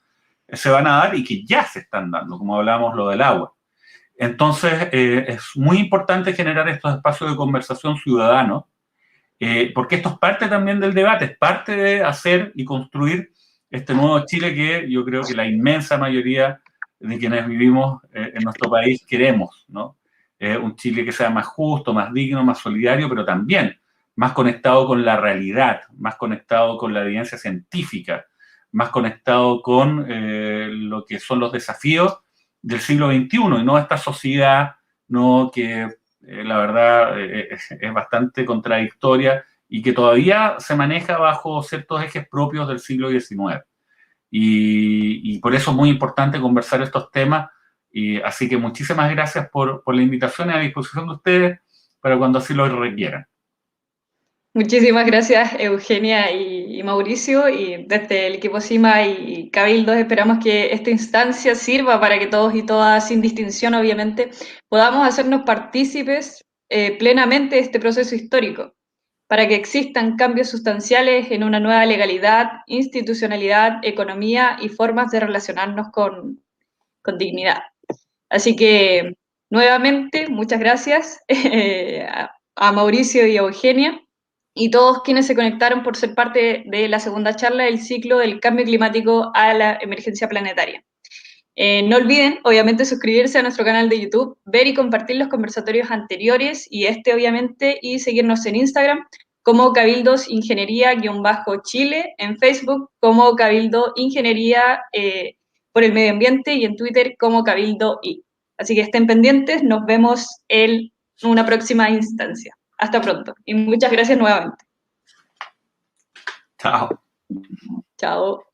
se van a dar y que ya se están dando, como hablábamos lo del agua. Entonces, es muy importante generar estos espacios de conversación ciudadanos, porque esto es parte también del debate, es parte de hacer y construir este nuevo Chile que yo creo que la inmensa mayoría de quienes vivimos en nuestro país queremos, ¿no? Un Chile que sea más justo, más digno, más solidario, pero también más conectado con la realidad, más conectado con la evidencia científica, más conectado con lo que son los desafíos del siglo XXI y no esta sociedad, ¿no? Que la verdad es bastante contradictoria y que todavía se maneja bajo ciertos ejes propios del siglo XIX. Y por eso es muy importante conversar estos temas. Y así que muchísimas gracias por la invitación y a disposición de ustedes para cuando así lo requieran. Muchísimas gracias, Eugenia y Mauricio, y desde el equipo CIMA y Cabildos esperamos que esta instancia sirva para que todos y todas, sin distinción obviamente, podamos hacernos partícipes plenamente de este proceso histórico, para que existan cambios sustanciales en una nueva legalidad, institucionalidad, economía y formas de relacionarnos con dignidad. Así que, nuevamente, muchas gracias a Mauricio y a Eugenia y todos quienes se conectaron por ser parte de la segunda charla del ciclo del cambio climático a la emergencia planetaria. No olviden, obviamente, suscribirse a nuestro canal de YouTube, ver y compartir los conversatorios anteriores y obviamente, y seguirnos en Instagram como Cabildos Ingeniería-Chile, en Facebook como Cabildo Ingeniería por el Medio Ambiente y en Twitter como Cabildo I. Así que estén pendientes, nos vemos en una próxima instancia. Hasta pronto y muchas gracias nuevamente. Chao. Chao.